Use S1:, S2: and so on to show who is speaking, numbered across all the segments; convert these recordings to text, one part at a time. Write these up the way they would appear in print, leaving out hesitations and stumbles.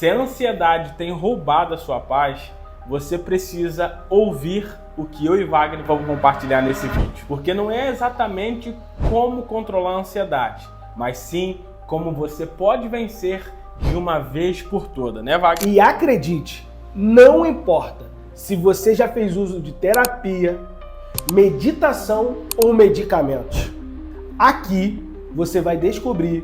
S1: Se a ansiedade tem roubado a sua paz, você precisa ouvir o que eu e Wagner vamos compartilhar nesse vídeo. Porque não é exatamente como controlar a ansiedade, mas sim como você pode vencer de uma vez por toda, né, Wagner?
S2: E acredite, não importa se você já fez uso de terapia, meditação ou medicamentos. Aqui você vai descobrir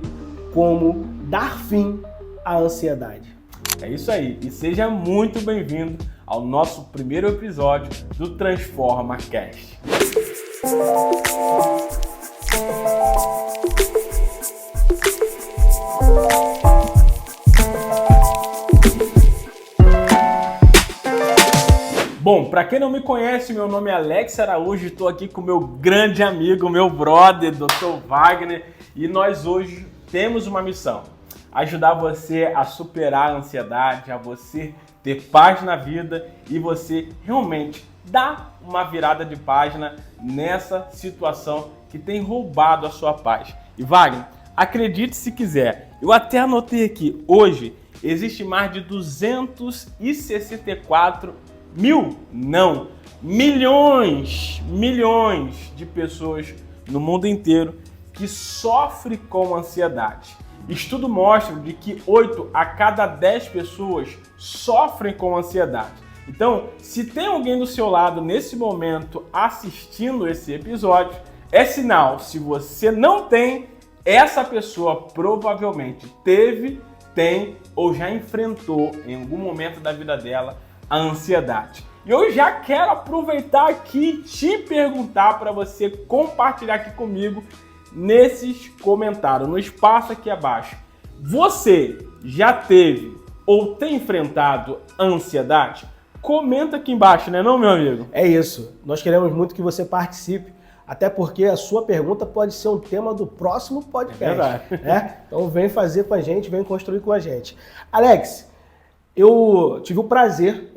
S2: como dar fim à ansiedade.
S1: É isso aí, e seja muito bem-vindo ao nosso primeiro episódio do Transforma Cast. Bom, para quem não me conhece, meu nome é Alex Araújo, estou aqui com meu grande amigo, meu brother, Dr. Wagner, e nós hoje temos uma missão: ajudar você a superar a ansiedade, a você ter paz na vida e você realmente dar uma virada de página nessa situação que tem roubado a sua paz. E Wagner, acredite se quiser, eu até anotei aqui, hoje existe mais de 264 milhões de pessoas no mundo inteiro que sofrem com ansiedade. Estudo mostra de que 8 a cada 10 pessoas sofrem com ansiedade. Então, se tem alguém do seu lado nesse momento assistindo esse episódio, é sinal. Se você não tem, essa pessoa provavelmente teve, tem ou já enfrentou em algum momento da vida dela a ansiedade. E eu já quero aproveitar aqui e te perguntar para você compartilhar aqui comigo nesses comentários, no espaço aqui abaixo. Você já teve ou tem enfrentado ansiedade? Comenta aqui embaixo, né, não, meu amigo?
S2: É isso. Nós queremos muito que você participe, até porque a sua pergunta pode ser um tema do próximo podcast.
S1: É verdade.
S2: Né? Então vem fazer com a gente, vem construir com a gente. Alex, eu tive o prazer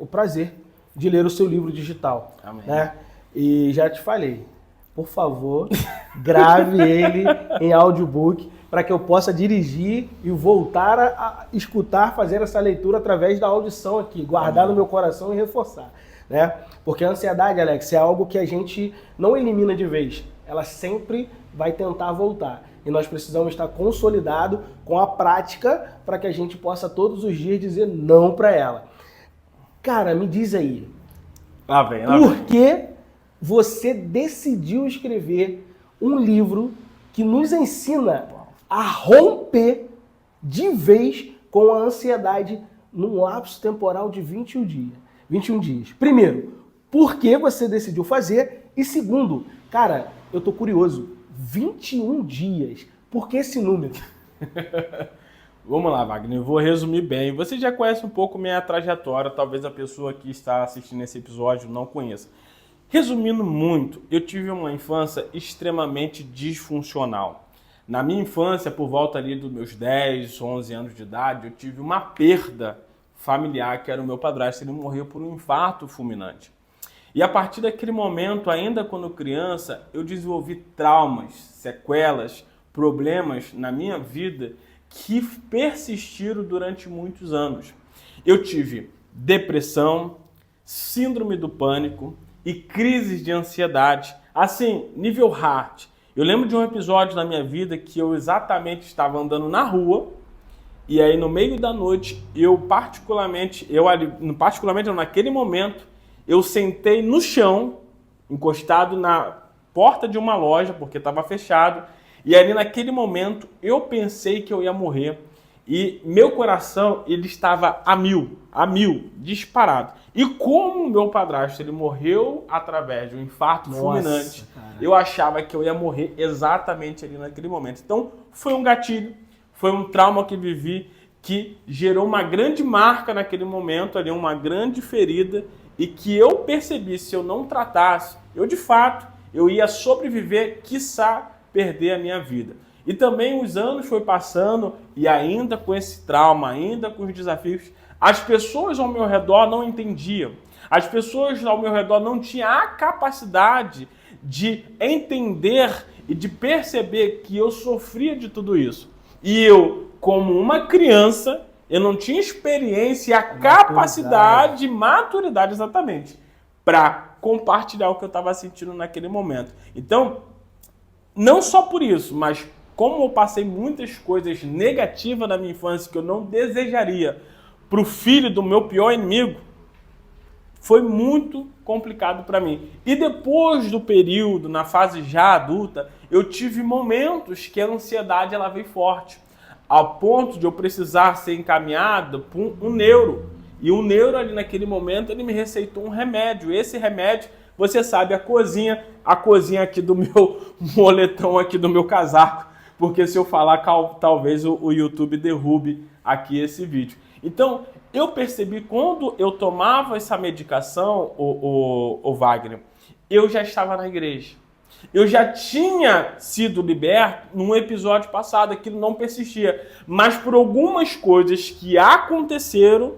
S2: de ler o seu livro digital.
S1: Amém.
S2: Né? E já te falei, por favor, grave ele em audiobook para que eu possa dirigir e voltar a escutar, fazer essa leitura através da audição aqui, guardar no meu coração e reforçar. Né? Porque a ansiedade, Alex, é algo que a gente não elimina de vez. Ela sempre vai tentar voltar. E nós precisamos estar consolidados com a prática para que a gente possa todos os dias dizer não para ela. Cara, me diz aí, por que você decidiu escrever um livro que nos ensina a romper de vez com a ansiedade num lapso temporal de 21 dias? Primeiro, por que você decidiu fazer? E segundo, cara, eu tô curioso, 21 dias, por que esse número?
S1: Vamos lá, Wagner, eu vou resumir bem. Você já conhece um pouco minha trajetória, talvez a pessoa que está assistindo esse episódio não conheça. Resumindo muito, eu tive uma infância extremamente disfuncional. Na minha infância, por volta ali dos meus 10, 11 anos de idade, eu tive uma perda familiar, que era o meu padrasto. Ele morreu por um infarto fulminante. E a partir daquele momento, ainda quando criança, eu desenvolvi traumas, sequelas, problemas na minha vida que persistiram durante muitos anos. Eu tive depressão, síndrome do pânico e crises de ansiedade, assim, nível hard. Eu lembro de um episódio na minha vida que eu exatamente estava andando na rua e aí no meio da noite, naquele momento, eu sentei no chão, encostado na porta de uma loja, porque estava fechado, e ali naquele momento eu pensei que eu ia morrer e meu coração ele estava a mil, disparado. E como o meu padrasto ele morreu através de um infarto fulminante, eu achava que eu ia morrer exatamente ali naquele momento. Então foi um gatilho, foi um trauma que vivi que gerou uma grande marca naquele momento, ali uma grande ferida e que eu percebi, se eu não tratasse, eu ia sobreviver, quiçá perder a minha vida. E também os anos foi passando e ainda com esse trauma, ainda com os desafios, as pessoas ao meu redor não entendiam. As pessoas ao meu redor não tinham a capacidade de entender e de perceber que eu sofria de tudo isso. E eu, como uma criança, Eu não tinha experiência e a capacidade, maturidade exatamente, para compartilhar o que eu estava sentindo naquele momento. Então, não só por isso, mas como eu passei muitas coisas negativas na minha infância que eu não desejaria para o filho do meu pior inimigo, foi muito complicado para mim. E depois do período, na fase já adulta, eu tive momentos que a ansiedade ela veio forte, ao ponto de eu precisar ser encaminhado por um neuro. E o neuro ali naquele momento, ele me receitou um remédio. Esse remédio, você sabe, a cozinha aqui do meu moletom, aqui do meu casaco, porque se eu falar, talvez o YouTube derrube aqui esse vídeo. Então, eu percebi quando eu tomava essa medicação, o Wagner, eu já estava na igreja. Eu já tinha sido liberto num episódio passado, aquilo não persistia. Mas por algumas coisas que aconteceram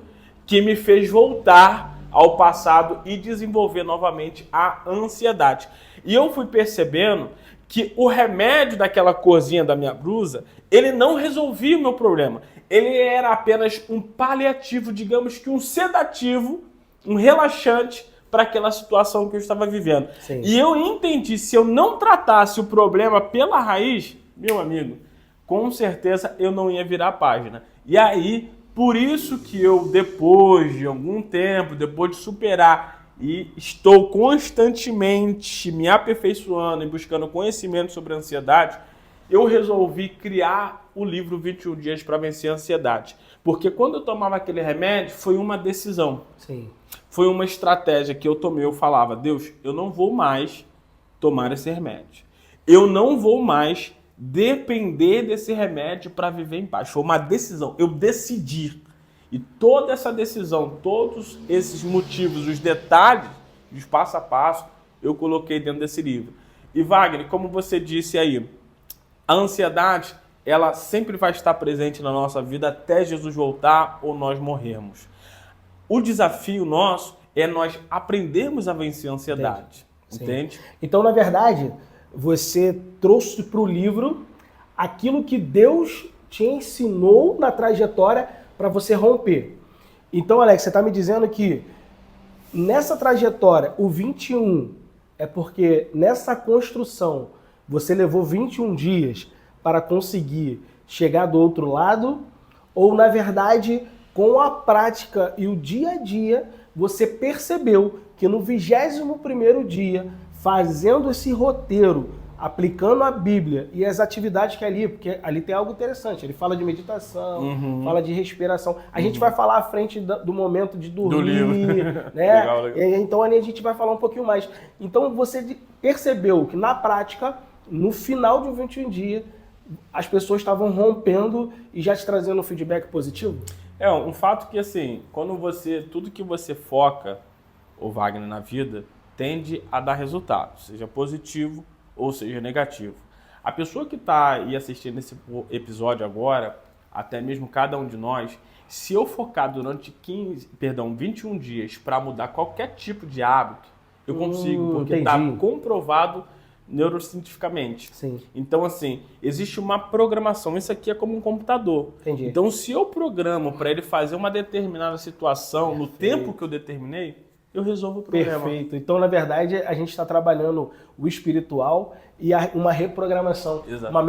S1: que me fez voltar ao passado e desenvolver novamente a ansiedade. E eu fui percebendo que o remédio daquela corzinha da minha blusa, ele não resolvia o meu problema. Ele era apenas um paliativo, digamos que um sedativo, um relaxante para aquela situação que eu estava vivendo.
S2: Sim.
S1: E eu entendi, se eu não tratasse o problema pela raiz, meu amigo, com certeza eu não ia virar a página. E aí, por isso que eu, depois de algum tempo, depois de superar e estou constantemente me aperfeiçoando e buscando conhecimento sobre a ansiedade, eu resolvi criar o livro 21 Dias para Vencer a Ansiedade. Porque quando eu tomava aquele remédio, foi uma decisão.
S2: Sim.
S1: Foi uma estratégia que eu tomei. Eu falava, Deus, eu não vou mais tomar esse remédio. Eu não vou mais depender desse remédio para viver em paz. Foi uma decisão. Eu decidi. E toda essa decisão, todos esses motivos, os detalhes, os passo a passo, eu coloquei dentro desse livro. E Wagner, como você disse aí, a ansiedade, ela sempre vai estar presente na nossa vida até Jesus voltar ou nós morrermos. O desafio nosso é nós aprendermos a vencer a ansiedade. Entende?
S2: Então, na verdade, você trouxe para o livro aquilo que Deus te ensinou na trajetória para você romper. Então, Alex, você está me dizendo que nessa trajetória, o 21 é porque nessa construção você levou 21 dias para conseguir chegar do outro lado, ou na verdade, com a prática e o dia a dia, você percebeu que no 21º dia, fazendo esse roteiro, aplicando a Bíblia e as atividades que ali, porque ali tem algo interessante, ele fala de meditação, fala de respiração. A gente vai falar à frente do momento de dormir,
S1: do livro.
S2: né?
S1: Legal.
S2: Então ali a gente vai falar um pouquinho mais. Então você percebeu que na prática, no final de um 21 dias, as pessoas estavam rompendo e já te trazendo um feedback positivo?
S1: É um fato que, assim, quando tudo que você foca, o Wagner, na vida, tende a dar resultado, seja positivo ou seja negativo. A pessoa que está aí assistindo esse episódio agora, até mesmo cada um de nós, se eu focar durante 21 dias para mudar qualquer tipo de hábito, eu consigo, porque está comprovado neurocientificamente.
S2: Sim.
S1: Então, assim, existe uma programação. Isso aqui é como um computador.
S2: Entendi.
S1: Então, se eu programo para ele fazer uma determinada situação no tempo que eu determinei, eu resolvo o problema.
S2: Perfeito. Então, na verdade, a gente está trabalhando o espiritual e uma reprogramação, uma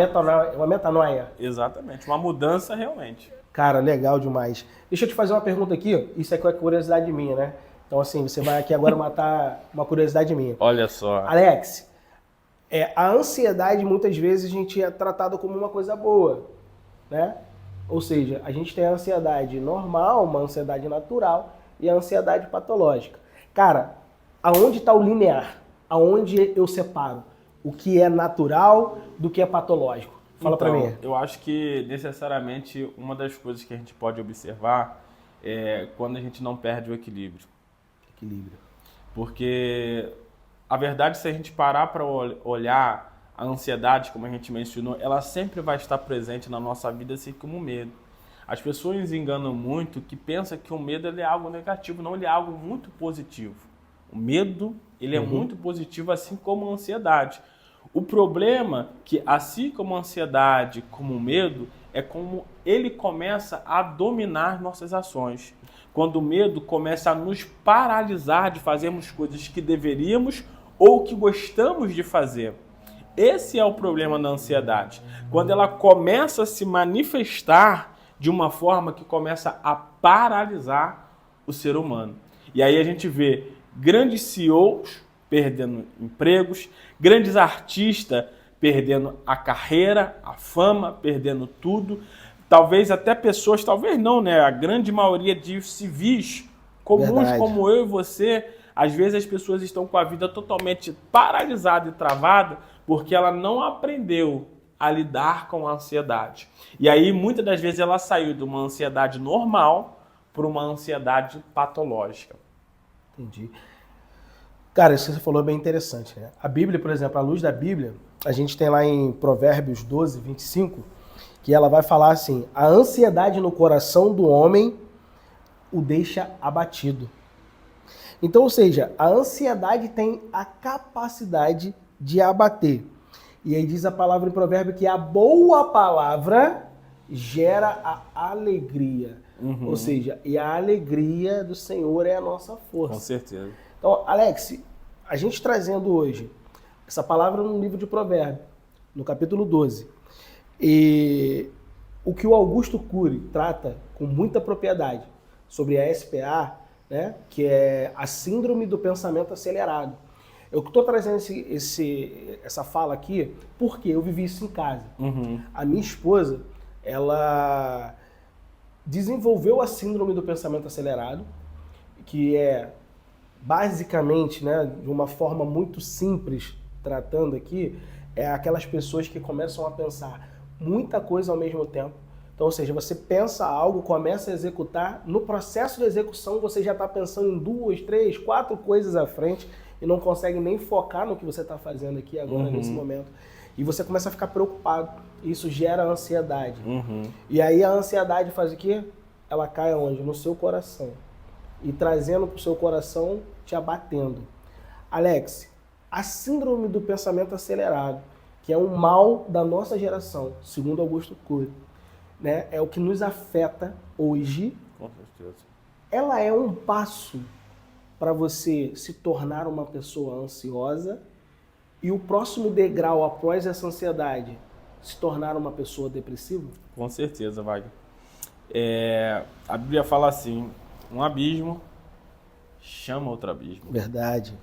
S2: metanoia.
S1: Exatamente. Uma mudança realmente.
S2: Cara, legal demais. Deixa eu te fazer uma pergunta aqui. Isso é curiosidade minha, né? Então, assim, você vai aqui agora matar uma curiosidade minha.
S1: Olha só.
S2: Alex, a ansiedade, muitas vezes, a gente é tratado como uma coisa boa, né? Ou seja, a gente tem a ansiedade normal, uma ansiedade natural e a ansiedade patológica. Cara, aonde está o linear? Aonde eu separo o que é natural do que é patológico? Fala pra mim.
S1: Eu acho que, necessariamente, uma das coisas que a gente pode observar é quando a gente não perde o equilíbrio. Porque... a verdade, se a gente parar para olhar a ansiedade, como a gente mencionou, ela sempre vai estar presente na nossa vida, assim como o medo. As pessoas enganam muito que pensam que o medo ele é algo negativo, não, ele é algo muito positivo. O medo ele é muito positivo, assim como a ansiedade. O problema é que, assim como a ansiedade, como o medo, é como ele começa a dominar nossas ações. Quando o medo começa a nos paralisar de fazermos coisas que deveríamos ou que gostamos de fazer. Esse é o problema da ansiedade. Quando ela começa a se manifestar de uma forma que começa a paralisar o ser humano. E aí a gente vê grandes CEOs perdendo empregos, grandes artistas perdendo a carreira, a fama, perdendo tudo. Talvez até pessoas, talvez não, né? A grande maioria de civis comuns
S2: Verdade.
S1: como eu e você, às vezes as pessoas estão com a vida totalmente paralisada e travada porque ela não aprendeu a lidar com a ansiedade. E aí, muitas das vezes, ela saiu de uma ansiedade normal para uma ansiedade patológica.
S2: Entendi. Cara, isso que você falou é bem interessante, né? A Bíblia, por exemplo, à luz da Bíblia, a gente tem lá em Provérbios 12, 25, que ela vai falar assim: a ansiedade no coração do homem o deixa abatido. Então, ou seja, a ansiedade tem a capacidade de abater. E aí diz a palavra em Provérbio que a boa palavra gera a alegria. Ou seja, e a alegria do Senhor é a nossa força.
S1: Com certeza.
S2: Então, Alex, a gente trazendo hoje essa palavra no livro de Provérbios, no capítulo 12, e o que o Augusto Cury trata com muita propriedade sobre a SPA, né, que é a síndrome do pensamento acelerado. Eu estou trazendo essa fala aqui porque eu vivi isso em casa. A minha esposa, ela desenvolveu a síndrome do pensamento acelerado, que é basicamente, né, de uma forma muito simples, tratando aqui, é aquelas pessoas que começam a pensar muita coisa ao mesmo tempo. Então, ou seja, você pensa algo, começa a executar, no processo de execução você já está pensando em 2, 3, 4 coisas à frente e não consegue nem focar no que você está fazendo aqui agora, nesse momento. E você começa a ficar preocupado. Isso gera ansiedade. E aí a ansiedade faz o quê? Ela cai onde? No seu coração. E trazendo para o seu coração, te abatendo. Alex, a síndrome do pensamento acelerado, que é um mal da nossa geração, segundo Augusto Cury, né, é o que nos afeta hoje.
S1: Com certeza.
S2: Ela é um passo para você se tornar uma pessoa ansiosa e o próximo degrau após essa ansiedade, se tornar uma pessoa depressiva?
S1: Com certeza, Wagner. A Bíblia fala assim, um abismo chama outro abismo.
S2: Verdade.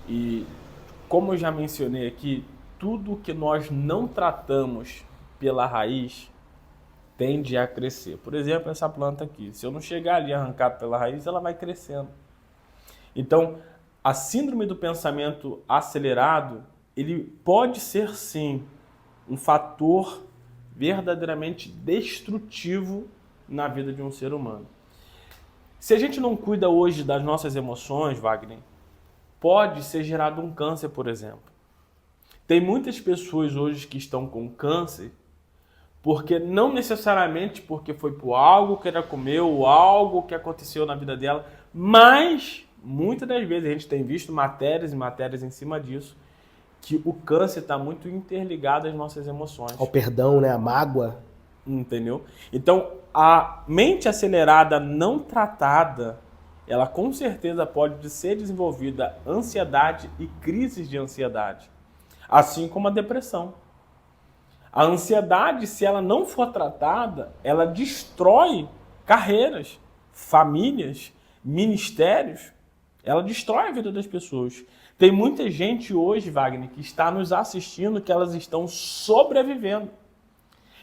S1: E como eu já mencionei aqui, tudo que nós não tratamos pela raiz tende a crescer. Por exemplo, essa planta aqui. Se eu não chegar ali e arrancar pela raiz, ela vai crescendo. Então, a síndrome do pensamento acelerado, ele pode ser, sim, um fator verdadeiramente destrutivo na vida de um ser humano. Se a gente não cuida hoje das nossas emoções, Wagner, pode ser gerado um câncer, por exemplo. Tem muitas pessoas hoje que estão com câncer porque não necessariamente porque foi por algo que ela comeu ou algo que aconteceu na vida dela, mas muitas das vezes a gente tem visto matérias e matérias em cima disso, que o câncer está muito interligado às nossas emoções.
S2: Ao perdão, né? A mágoa.
S1: Entendeu? Então, a mente acelerada não tratada, ela com certeza pode ser desenvolvida ansiedade e crises de ansiedade, assim como a depressão. A ansiedade, se ela não for tratada, ela destrói carreiras, famílias, ministérios, ela destrói a vida das pessoas. Tem muita gente hoje, Wagner, que está nos assistindo, que elas estão sobrevivendo.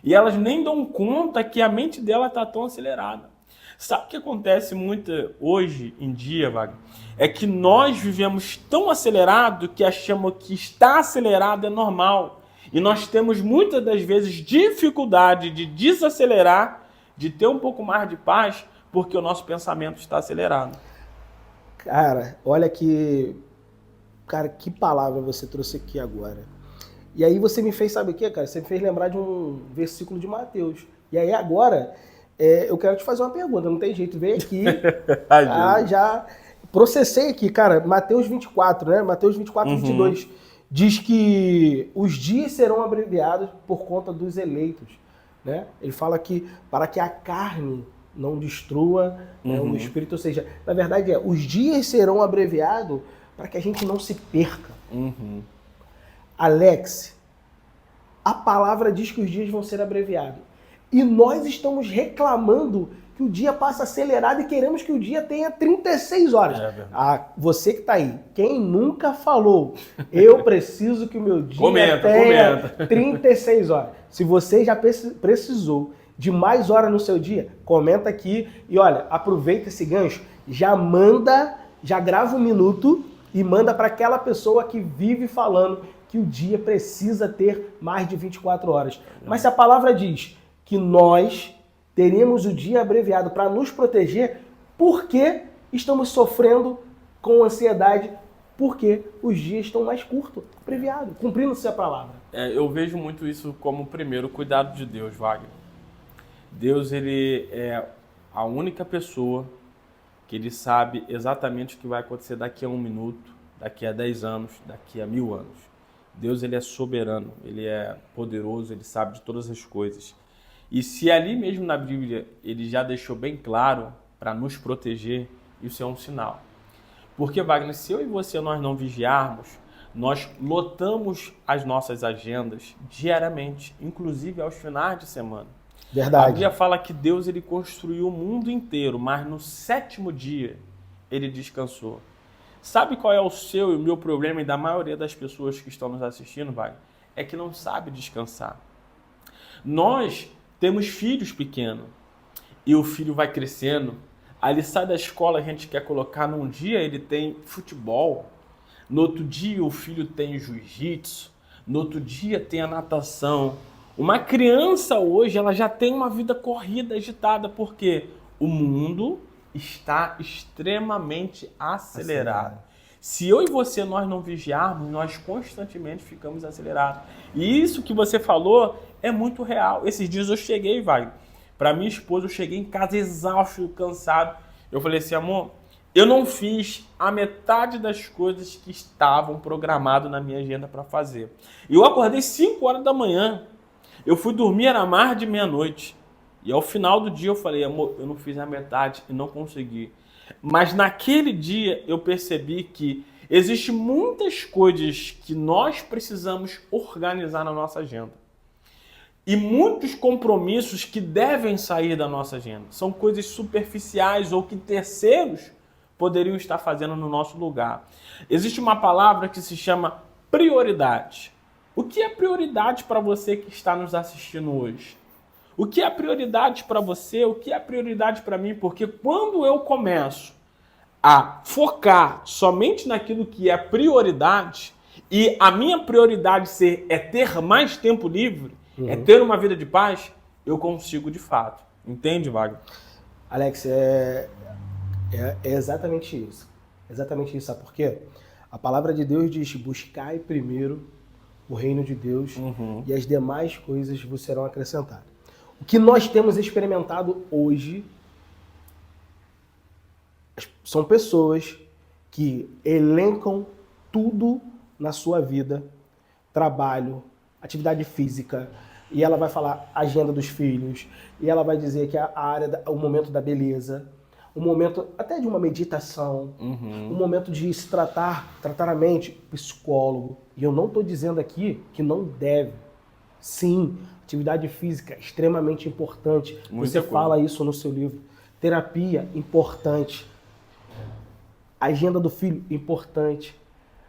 S1: E elas nem dão conta que a mente dela está tão acelerada. Sabe o que acontece muito hoje em dia, Wagner? É que nós vivemos tão acelerado que achamos que estar acelerado é normal. E nós temos muitas das vezes dificuldade de desacelerar, de ter um pouco mais de paz, porque o nosso pensamento está acelerado.
S2: Cara, olha que... Cara, que palavra você trouxe aqui agora. E aí você me fez, sabe o que, cara? Você me fez lembrar de um versículo de Mateus. E aí agora, eu quero te fazer uma pergunta, não tem jeito, vem aqui. Já processei aqui, cara, Mateus 24, né? Mateus 24, 22. Diz que os dias serão abreviados por conta dos eleitos. né? Ele fala que para que a carne não destrua, né, o espírito, ou seja, na verdade os dias serão abreviados para que a gente não se perca. Alex, a palavra diz que os dias vão ser abreviados. E nós estamos reclamando que o dia passa acelerado e queremos que o dia tenha 36 horas. Você que está aí, quem nunca falou, eu preciso que o meu dia tenha 36 horas. Se você já precisou de mais horas no seu dia, comenta aqui e olha, aproveita esse gancho, já grava um minuto e manda para aquela pessoa que vive falando que o dia precisa ter mais de 24 horas. Mas se a palavra diz que nós teríamos o dia abreviado para nos proteger, por que estamos sofrendo com ansiedade? Porque os dias estão mais curtos, abreviado, cumprindo-se a palavra.
S1: Eu vejo muito isso como, primeiro, o cuidado de Deus, Wagner. Deus, ele é a única pessoa que ele sabe exatamente o que vai acontecer daqui a 1 minuto, daqui a 10 anos, daqui a 1000 anos. Deus, ele é soberano, ele é poderoso, ele sabe de todas as coisas. E se ali mesmo na Bíblia ele já deixou bem claro para nos proteger, isso é um sinal. Porque, Wagner, se eu e você nós não vigiarmos, nós lotamos as nossas agendas diariamente, inclusive aos finais de semana.
S2: Verdade.
S1: A Bíblia fala que Deus ele construiu o mundo inteiro, mas no 7º dia ele descansou. Sabe qual é o seu e o meu problema e da maioria das pessoas que estão nos assistindo, Wagner? É que não sabe descansar. Nós temos filhos pequenos e o filho vai crescendo. Aí ele sai da escola, a gente quer colocar num dia ele tem futebol, no outro dia o filho tem jiu-jitsu, no outro dia tem a natação. Uma criança hoje ela já tem uma vida corrida, agitada, porque o mundo está extremamente acelerado. Se eu e você nós não vigiarmos, nós constantemente ficamos acelerados. E isso que você falou é muito real. Esses dias eu cheguei, para minha esposa, eu cheguei em casa exausto, cansado. Eu falei assim, amor, eu não fiz a metade das coisas que estavam programadas na minha agenda para fazer. Eu acordei 5 horas da manhã. Eu fui dormir, era mais de meia-noite. E ao final do dia eu falei, amor, eu não fiz a metade e não consegui. Mas naquele dia eu percebi que existem muitas coisas que nós precisamos organizar na nossa agenda. E muitos compromissos que devem sair da nossa agenda. São coisas superficiais ou que terceiros poderiam estar fazendo no nosso lugar. Existe uma palavra que se chama prioridade. O que é prioridade para você que está nos assistindo hoje? O que é prioridade para você? O que é prioridade para mim? Porque quando eu começo a focar somente naquilo que é prioridade e a minha prioridade é ter mais tempo livre, é ter uma vida de paz, eu consigo de fato. Entende, Wagner?
S2: Alex, é exatamente isso. Exatamente isso. Sabe por quê? A palavra de Deus diz, buscai primeiro o reino de Deus e as demais coisas vos serão acrescentadas. O que nós temos experimentado hoje são pessoas que elencam tudo na sua vida, trabalho, atividade física, e ela vai falar a agenda dos filhos, e ela vai dizer que a área, o momento da beleza, o momento até de uma meditação, o momento de se tratar a mente, psicólogo. E eu não estou dizendo aqui que não deve. Sim, atividade física é extremamente importante. Você fala isso no seu livro. Terapia, importante. Agenda do filho, importante.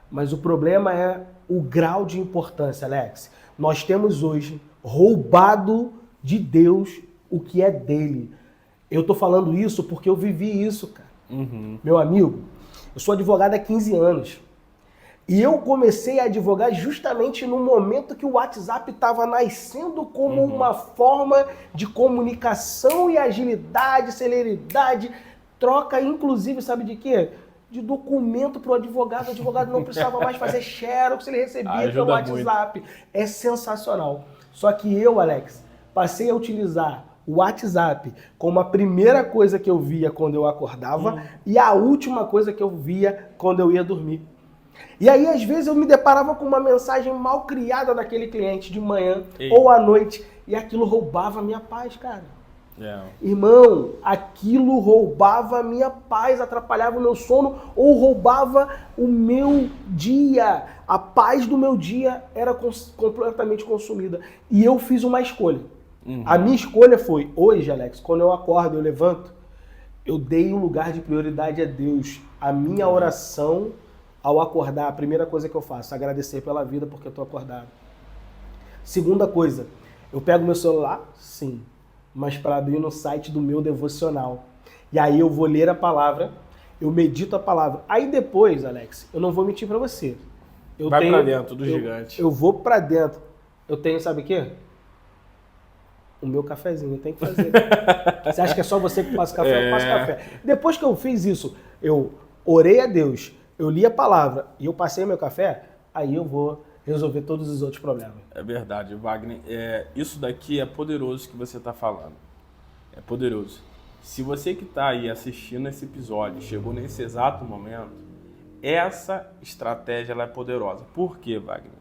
S2: Mas o problema é o grau de importância, Alex. Nós temos hoje roubado de Deus o que é dele. Eu tô falando isso porque eu vivi isso, cara. Meu amigo, eu sou advogado há 15 anos. E eu comecei a advogar justamente no momento que o WhatsApp estava nascendo como uma forma de comunicação e agilidade, celeridade, troca, inclusive, sabe de quê? De documento para o advogado. O advogado não precisava mais fazer xerox, ele recebia pelo WhatsApp. Muito. É sensacional. Só que eu, Alex, passei a utilizar o WhatsApp como a primeira coisa que eu via quando eu acordava e a última coisa que eu via quando eu ia dormir. E aí, às vezes, eu me deparava com uma mensagem mal criada daquele cliente de manhã
S1: Ei.
S2: ou à noite, e aquilo roubava a minha paz, cara.
S1: É.
S2: Irmão, aquilo roubava a minha paz, atrapalhava o meu sono ou roubava o meu dia. A paz do meu dia era completamente consumida. E eu fiz uma escolha. A minha escolha foi, hoje, Alex, quando eu acordo, eu levanto, eu dei um lugar de prioridade a Deus. A minha oração, ao acordar, a primeira coisa que eu faço, agradecer pela vida porque eu estou acordado. Segunda coisa, eu pego meu celular, sim, mas para abrir no site do meu devocional. E aí eu vou ler a palavra, eu medito a palavra. Aí depois, Alex, eu não vou mentir para você.
S1: Vai para dentro do gigante.
S2: Eu vou para dentro. Eu tenho, sabe o quê? O meu cafezinho, eu tenho que fazer. Você acha que é só você que passa café? Eu passo café. Depois que eu fiz isso, eu orei a Deus, eu li a palavra e eu passei meu café, aí eu vou resolver todos os outros problemas.
S1: É verdade, Wagner. Isso daqui é poderoso que você está falando. É poderoso. Se você que está aí assistindo esse episódio chegou nesse exato momento, essa estratégia ela é poderosa. Por quê, Wagner?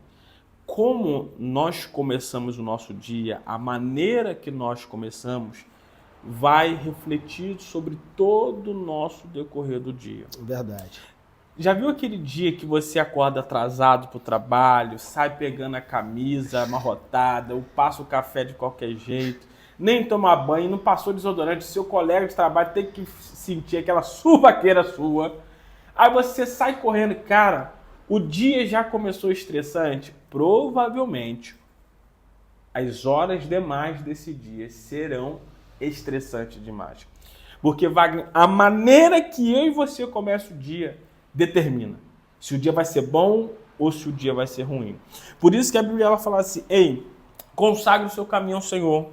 S1: Como nós começamos o nosso dia, a maneira que nós começamos vai refletir sobre todo o nosso decorrer do dia.
S2: Verdade.
S1: Já viu aquele dia que você acorda atrasado para o trabalho, sai pegando a camisa amarrotada, ou passa o café de qualquer jeito, nem toma banho, não passou desodorante, seu colega de trabalho tem que sentir aquela suvaqueira sua. Aí você sai correndo, cara, o dia já começou estressante? Provavelmente as horas demais desse dia serão estressantes demais. Porque, Wagner, a maneira que eu e você começa o dia determina se o dia vai ser bom ou se o dia vai ser ruim. Por isso que a Bíblia ela fala assim, ei, consagre o seu caminho ao Senhor,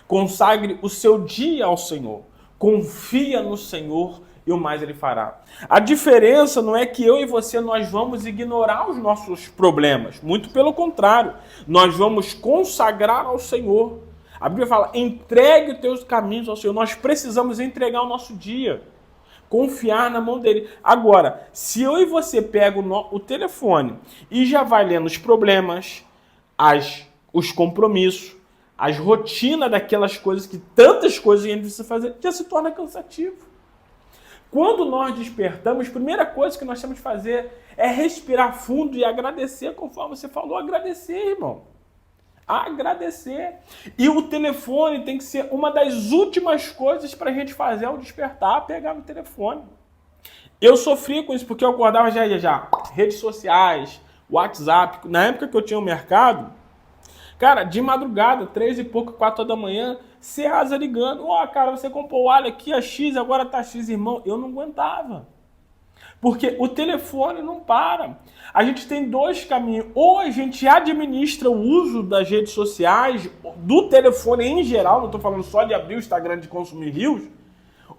S1: consagre o seu dia ao Senhor, confia no Senhor e o mais Ele fará. A diferença não é que eu e você nós vamos ignorar os nossos problemas, muito pelo contrário, nós vamos consagrar ao Senhor. A Bíblia fala, entregue os teus caminhos ao Senhor, nós precisamos entregar o nosso dia, confiar na mão dele. Agora, se eu e você pegam o telefone e já vai lendo os problemas, os compromissos, as rotinas daquelas coisas, que tantas coisas a gente precisa fazer, já se torna cansativo. Quando nós despertamos, a primeira coisa que nós temos que fazer é respirar fundo e agradecer, conforme você falou, agradecer, irmão. Agradecer. E o telefone tem que ser uma das últimas coisas para a gente fazer ao despertar, pegar no telefone. Eu sofri com isso porque eu acordava já. Redes sociais, WhatsApp. Na época que eu tinha o mercado, cara, de madrugada, 3 e pouco, 4 da manhã, Ceasa ligando. Cara, você comprou o alho aqui a X, agora tá X, irmão. Eu não aguentava. Porque o telefone não para. A gente tem dois caminhos. Ou a gente administra o uso das redes sociais, do telefone em geral, não estou falando só de abrir o Instagram de consumir rios,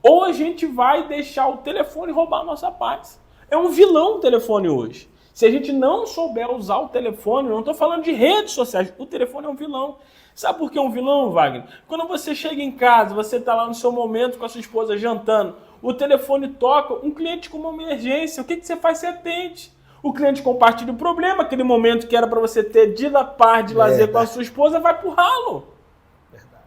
S1: ou a gente vai deixar o telefone roubar a nossa paz. É um vilão o telefone hoje. Se a gente não souber usar o telefone, não estou falando de redes sociais, o telefone é um vilão. Sabe por que é um vilão, Wagner? Quando você chega em casa, você está lá no seu momento com a sua esposa jantando, o telefone toca, um cliente com uma emergência, o que você faz? Você atende. O cliente compartilha o problema, aquele momento que era para você ter de paz, de lazer com a sua esposa, vai pro ralo.
S2: Verdade.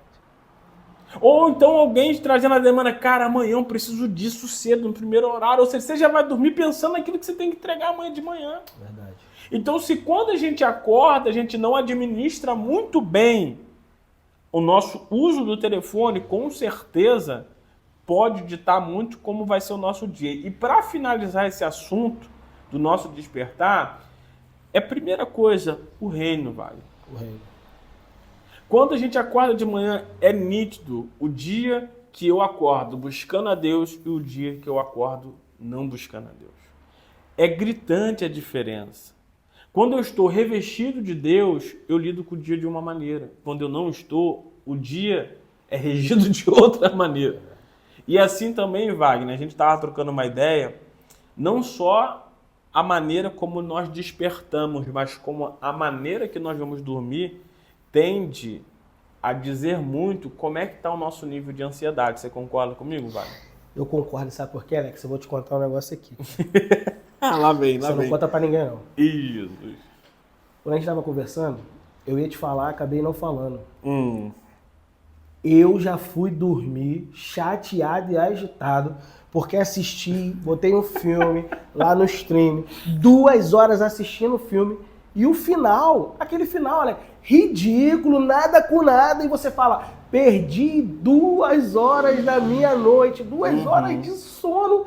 S1: Ou então alguém trazendo a demanda, cara, amanhã eu preciso disso cedo, no primeiro horário, ou seja, você já vai dormir pensando naquilo que você tem que entregar amanhã de manhã.
S2: Verdade.
S1: Então, se quando a gente acorda, a gente não administra muito bem o nosso uso do telefone, com certeza pode ditar muito como vai ser o nosso dia. E para finalizar esse assunto do nosso despertar, é a primeira coisa, o reino, vale.
S2: O reino.
S1: Quando a gente acorda de manhã, é nítido o dia que eu acordo buscando a Deus e o dia que eu acordo não buscando a Deus. É gritante a diferença. Quando eu estou revestido de Deus, eu lido com o dia de uma maneira. Quando eu não estou, o dia é regido de outra maneira. E assim também, Wagner, a gente estava trocando uma ideia, não só a maneira como nós despertamos, mas como a maneira que nós vamos dormir tende a dizer muito como é que está o nosso nível de ansiedade. Você concorda comigo, Wagner?
S2: Eu concordo, sabe por quê, Alex? Eu vou te contar um negócio aqui.
S1: Lá vem, lá
S2: Você não
S1: vem.
S2: conta pra ninguém, não.
S1: Isso.
S2: Quando a gente tava conversando, eu ia te falar, acabei não falando.
S1: Hum.
S2: Eu já fui dormir chateado e agitado porque assisti, botei um filme lá no stream, 2 horas assistindo o filme e o final, aquele final, né? Ridículo, nada com nada, e você fala, perdi 2 horas da minha noite, 2 horas de sono,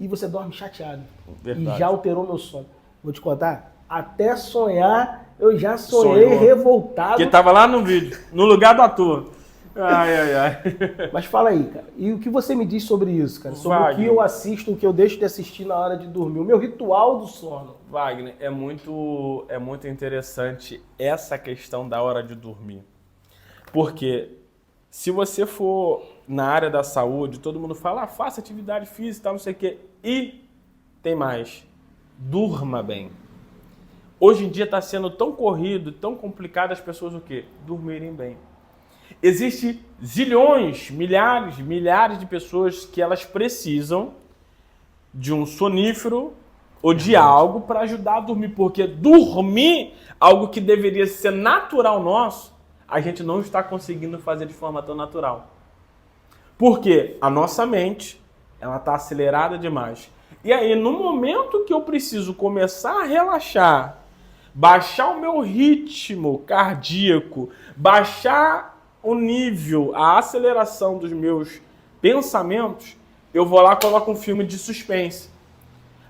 S2: e você dorme chateado.
S1: Verdade.
S2: E já alterou meu sono. Vou te contar, até sonhar, eu já sonhei
S1: Sonhou.
S2: revoltado.
S1: Que tava lá no vídeo, no lugar do ator. Ai, ai, ai.
S2: Mas fala aí, cara. E o que você me diz sobre isso, cara? Sobre
S1: Wagner.
S2: o que eu assisto, o que eu deixo de assistir na hora de dormir. O meu ritual do sono.
S1: Wagner, é muito interessante essa questão da hora de dormir. Porque se você for na área da saúde, todo mundo fala, faça atividade física, tal, não sei o quê. E tem mais, durma bem. Hoje em dia está sendo tão corrido, tão complicado as pessoas o quê? Dormirem bem. Existem zilhões, milhares de pessoas que elas precisam de um sonífero ou de algo para ajudar a dormir. Porque dormir, algo que deveria ser natural nosso, a gente não está conseguindo fazer de forma tão natural. Porque a nossa mente, ela está acelerada demais. E aí, no momento que eu preciso começar a relaxar, baixar o meu ritmo cardíaco, baixar o nível, a aceleração dos meus pensamentos, eu vou lá e coloco um filme de suspense.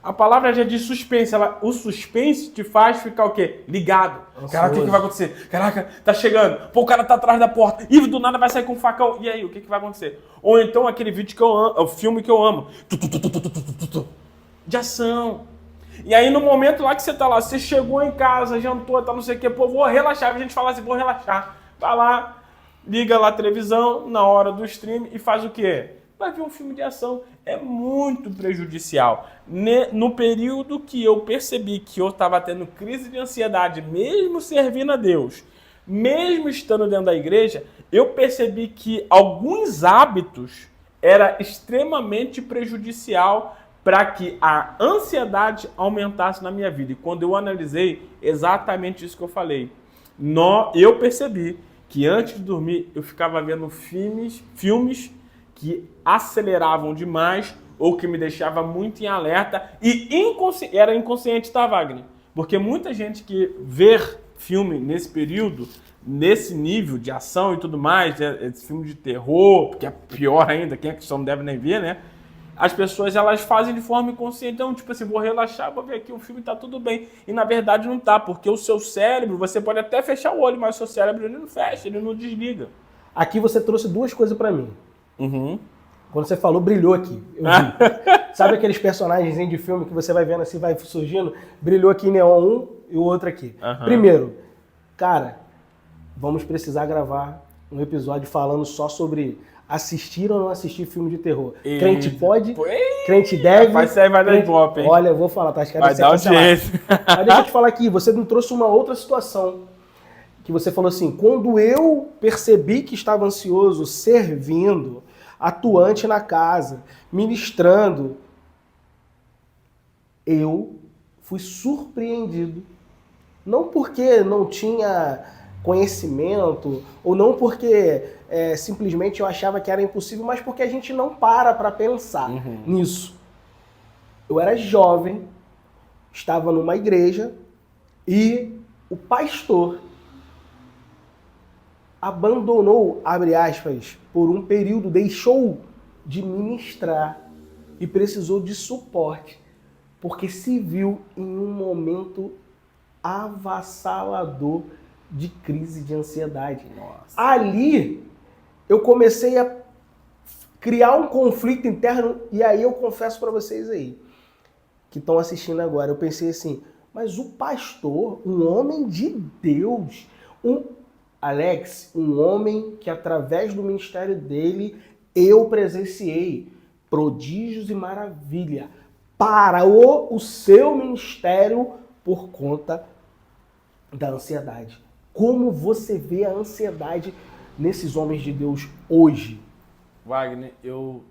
S1: A palavra já diz suspense, o suspense te faz ficar o quê? Ligado. Caraca, o que vai acontecer? Caraca, tá chegando. Pô, o cara tá atrás da porta. E do nada vai sair com um facão. E aí, o que vai acontecer? Ou então aquele vídeo que eu amo, o filme que eu amo. De ação. E aí no momento lá que você tá lá, você chegou em casa, jantou, tá não sei o que, pô, vou relaxar. A gente fala assim, vou relaxar. Vai lá, liga lá a televisão na hora do stream e faz o quê? Vai ver um filme de ação. É muito prejudicial. No período que eu percebi que eu estava tendo crise de ansiedade, mesmo servindo a Deus, mesmo estando dentro da igreja, eu percebi que alguns hábitos era extremamente prejudicial para que a ansiedade aumentasse na minha vida. E quando eu analisei, exatamente isso que eu falei. Eu percebi que antes de dormir eu ficava vendo filmes que aceleravam demais ou que me deixava muito em alerta e era inconsciente, tá, Wagner? Porque muita gente que vê filme nesse período, nesse nível de ação e tudo mais, esse filme de terror, que é pior ainda, quem é que só não deve nem ver, né? As pessoas, elas fazem de forma inconsciente. Então, tipo assim, vou relaxar, vou ver aqui um filme, tá tudo bem. E na verdade não tá, porque o seu cérebro, você pode até fechar o olho, mas o seu cérebro ele não fecha, ele não desliga.
S2: Aqui você trouxe 2 coisas pra mim. Quando você falou, brilhou aqui. Eu vi. Sabe aqueles personagens de filme que você vai vendo assim, vai surgindo? Brilhou aqui neon um e o outro aqui. Primeiro, cara, vamos precisar gravar um episódio falando só sobre assistir ou não assistir filme de terror. Crente pode, crente deve.
S1: Vai sair, vai dar ibope, hein?
S2: Olha, eu vou falar, tá? Acho que
S1: vai dar audiência.
S2: Mas deixa eu te falar aqui, você me trouxe uma outra situação. Que você falou assim, quando eu percebi que estava ansioso, servindo, atuante na casa, ministrando, eu fui surpreendido. Não porque não tinha conhecimento, ou não porque simplesmente eu achava que era impossível, mas porque a gente não para pensar nisso. Eu era jovem, estava numa igreja e o pastor abandonou, abre aspas, por um período, deixou de ministrar e precisou de suporte, porque se viu em um momento avassalador de crise de ansiedade.
S1: Nossa.
S2: Ali, eu comecei a criar um conflito interno, e aí eu confesso para vocês aí, que estão assistindo agora, eu pensei assim, mas o pastor, um homem de Deus, Alex, um homem que através do ministério dele eu presenciei prodígios e maravilha. Parou o seu ministério por conta da ansiedade. Como você vê a ansiedade nesses homens de Deus hoje?
S1: Wagner, eu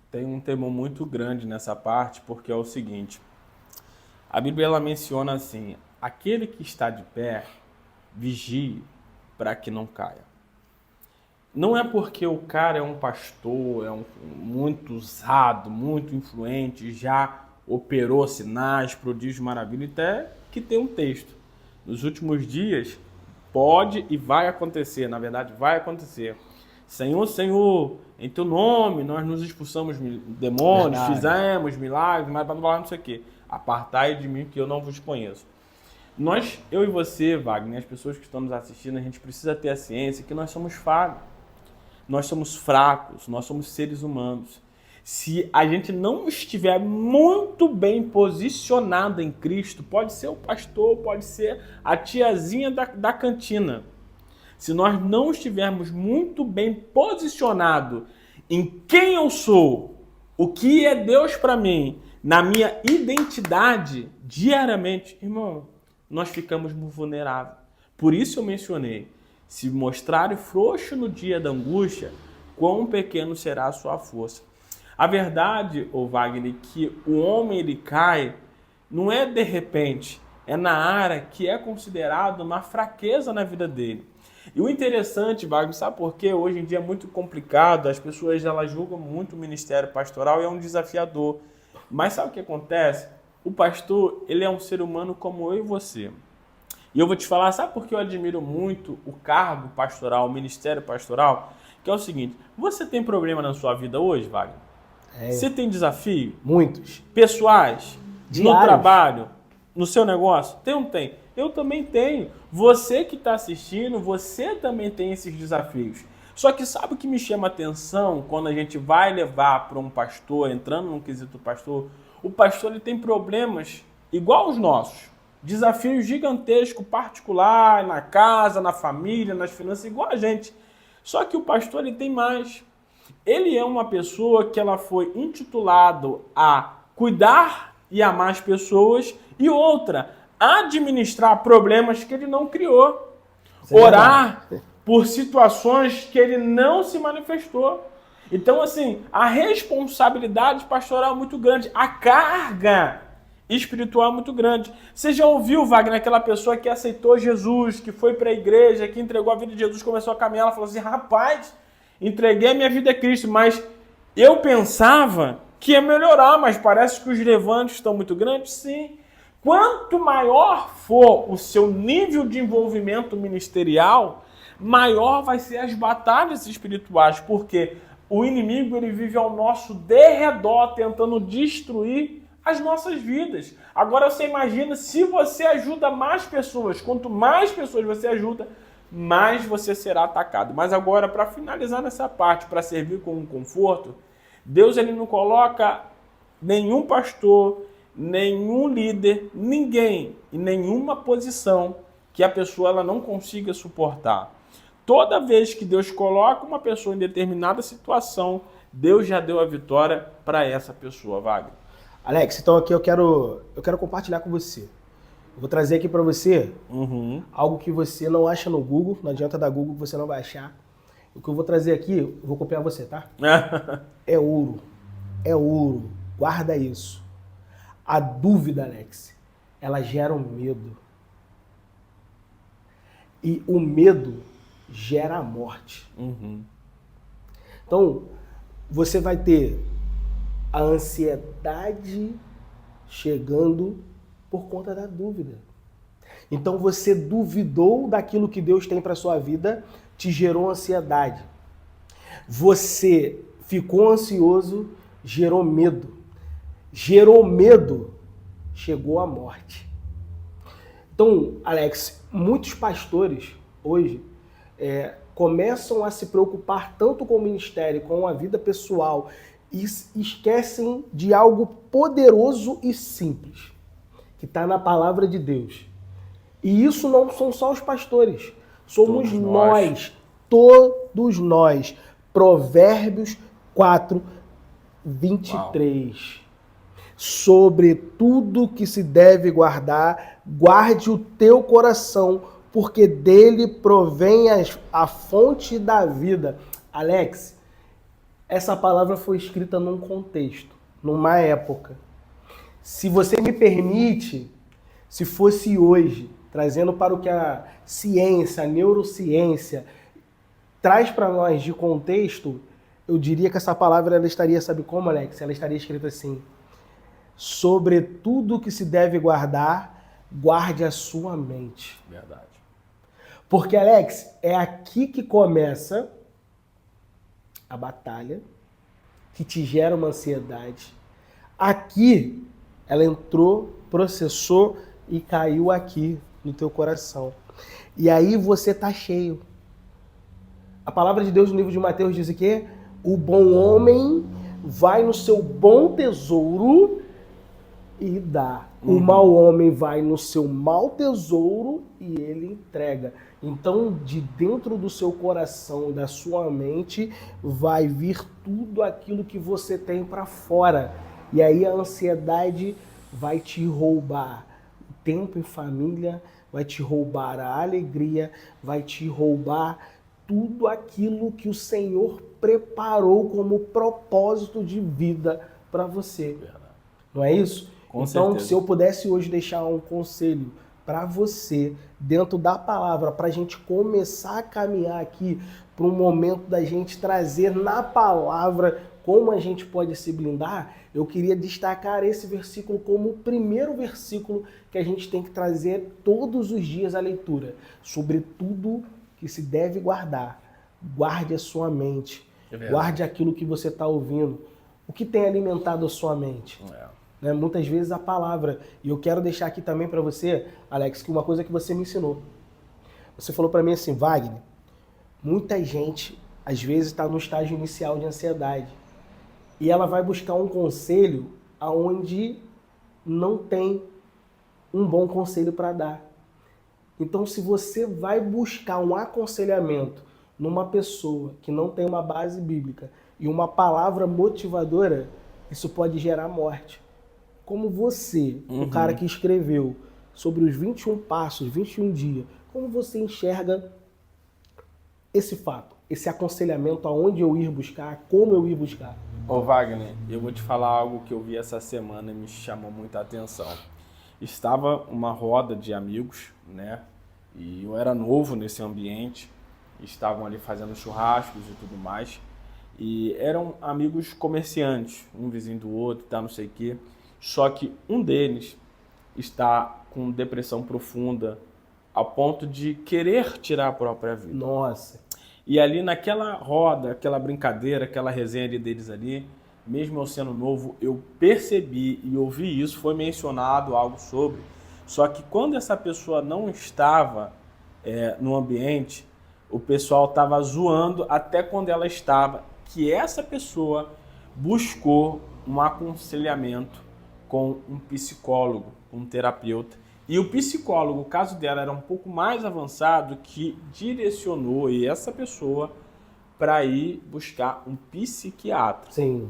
S1: tenho um temor muito grande nessa parte, porque é o seguinte, A Bíblia ela menciona assim: aquele que está de pé, vigie para que não caia. Não é porque o cara é um pastor, muito usado, muito influente, já operou sinais, prodígios, maravilha, até que tem um texto. Nos últimos dias, pode e vai acontecer, na verdade vai acontecer. Senhor, Senhor, em teu nome nós nos expulsamos demônios, fizemos milagres, mas para não falar não sei o quê. Apartai de mim que eu não vos conheço. Eu e você, Wagner, as pessoas que estão nos assistindo, a gente precisa ter a ciência que nós somos falhos. Nós somos fracos, nós somos seres humanos. Se a gente não estiver muito bem posicionado em Cristo, pode ser o pastor, pode ser a tiazinha da cantina. Se nós não estivermos muito bem posicionados em quem eu sou, o que é Deus para mim, na minha identidade, diariamente, irmão, nós ficamos vulneráveis. Por isso eu mencionei, se mostrar frouxo no dia da angústia, quão pequeno será a sua força. A verdade, Wagner, que o homem ele cai, não é de repente, é na área que é considerado uma fraqueza na vida dele. E o interessante, Wagner, sabe por quê? Hoje em dia é muito complicado, as pessoas elas julgam muito o ministério pastoral e é um desafiador. Mas sabe o que acontece? O pastor, ele é um ser humano como eu e você. E eu vou te falar, sabe por que eu admiro muito o cargo pastoral, o ministério pastoral? Que é o seguinte, você tem problema na sua vida hoje, Wagner? Você tem desafio?
S2: Muitos.
S1: Pessoais?
S2: Diários.
S1: No trabalho? No seu negócio? Tem ou não tem? Eu também tenho. Você que está assistindo, você também tem esses desafios. Só que sabe o que me chama a atenção quando a gente vai levar para um pastor, entrando no quesito pastor? O pastor ele tem problemas igual os nossos. Desafios gigantescos, particular, na casa, na família, nas finanças, igual a gente. Só que o pastor ele tem mais. Ele é uma pessoa que ela foi intitulado a cuidar e amar as pessoas e outra, administrar problemas que ele não criou. Orar por situações que ele não se manifestou. Então, assim, a responsabilidade pastoral é muito grande. A carga espiritual é muito grande. Você já ouviu, Wagner, aquela pessoa que aceitou Jesus, que foi para a igreja, que entregou a vida de Jesus, começou a caminhar, ela falou assim, rapaz, entreguei a minha vida a Cristo, mas eu pensava que ia melhorar, mas parece que os levantes estão muito grandes. Sim. Quanto maior for o seu nível de envolvimento ministerial, maior vai ser as batalhas espirituais, porque o inimigo ele vive ao nosso derredor, tentando destruir as nossas vidas. Agora você imagina se você ajuda mais pessoas, quanto mais pessoas você ajuda, mais você será atacado. Mas agora, para finalizar nessa parte, para servir como um conforto, Deus ele não coloca nenhum pastor, nenhum líder, ninguém em nenhuma posição que a pessoa ela não consiga suportar. Toda vez que Deus coloca uma pessoa em determinada situação, Deus já deu a vitória para essa pessoa, Wagner.
S2: Alex, então aqui eu quero compartilhar com você. Eu vou trazer aqui para você algo que você não acha no Google, não adianta dar Google que você não vai achar. O que eu vou trazer aqui, eu vou copiar você, tá? É ouro. É ouro. Guarda isso. A dúvida, Alex, ela gera um medo. E o medo gera a morte. Então, você vai ter a ansiedade chegando por conta da dúvida. Então, você duvidou daquilo que Deus tem para sua vida, te gerou ansiedade. Você ficou ansioso, gerou medo. Gerou medo, chegou a morte. Então, Alex, muitos pastores hoje começam a se preocupar tanto com o ministério, com a vida pessoal, e esquecem de algo poderoso e simples, que está na palavra de Deus. E isso não são só os pastores, somos nós, todos nós. Provérbios 4, 23. Uau. Sobre tudo que se deve guardar, guarde o teu coração, porque dele provém a fonte da vida. Alex, essa palavra foi escrita num contexto, numa época Se você me permite, se fosse hoje, trazendo para o que a ciência, a neurociência traz para nós de contexto, eu diria que essa palavra ela estaria, sabe como, Alex? Ela estaria escrita assim: sobre tudo que se deve guardar, guarde a sua mente.
S1: Verdade.
S2: Porque, Alex, é aqui que começa a batalha, que te gera uma ansiedade. Aqui, ela entrou, processou e caiu aqui no teu coração. E aí você tá cheio. A palavra de Deus no livro de Mateus diz que o bom homem vai no seu bom tesouro e dá. O mau homem vai no seu mau tesouro e ele entrega. Então, de dentro do seu coração, da sua mente, vai vir tudo aquilo que você tem para fora. E aí a ansiedade vai te roubar o tempo em família, vai te roubar a alegria, vai te roubar tudo aquilo que o Senhor preparou como propósito de vida para você. Não é isso?
S1: Com
S2: então,
S1: certeza.
S2: se eu pudesse hoje deixar um conselho para você, dentro da palavra, para a gente começar a caminhar aqui para um momento da gente trazer na palavra como a gente pode se blindar, eu queria destacar esse versículo como o primeiro versículo que a gente tem que trazer todos os dias à leitura. Sobre tudo que se deve guardar, guarde a sua mente, guarde aquilo que você está ouvindo. O que tem alimentado a sua mente? Né? Muitas vezes a palavra. E eu quero deixar aqui também para você, Alex, que uma coisa que você me ensinou. Você falou para mim assim: Wagner, muita gente às vezes está no estágio inicial de ansiedade e ela vai buscar um conselho aonde não tem um bom conselho para dar. Então, se você vai buscar um aconselhamento numa pessoa que não tem uma base bíblica e uma palavra motivadora, isso pode gerar morte. Como você, o cara que escreveu sobre os 21 passos, 21 dias, como você enxerga esse fato, esse aconselhamento, aonde eu ir buscar, como eu ir buscar?
S1: Ô Wagner, eu vou te falar algo que eu vi essa semana e me chamou muita atenção. Estava uma roda de amigos, né? E eu era novo nesse ambiente, estavam ali fazendo churrascos e tudo mais. E eram amigos comerciantes, um vizinho do outro, tá, não sei o quê. Só que um deles está com depressão profunda, ao ponto de querer tirar a própria vida.
S2: Nossa.
S1: E ali naquela roda, aquela brincadeira, aquela resenha ali deles ali, mesmo eu sendo novo, eu percebi e ouvi isso, foi mencionado algo sobre. Só que quando essa pessoa não estava no ambiente, o pessoal estava zoando até quando ela estava, que essa pessoa buscou um aconselhamento com um psicólogo, um terapeuta. E o psicólogo, o caso dela era um pouco mais avançado, que direcionou essa pessoa para ir buscar um psiquiatra.
S2: Sim.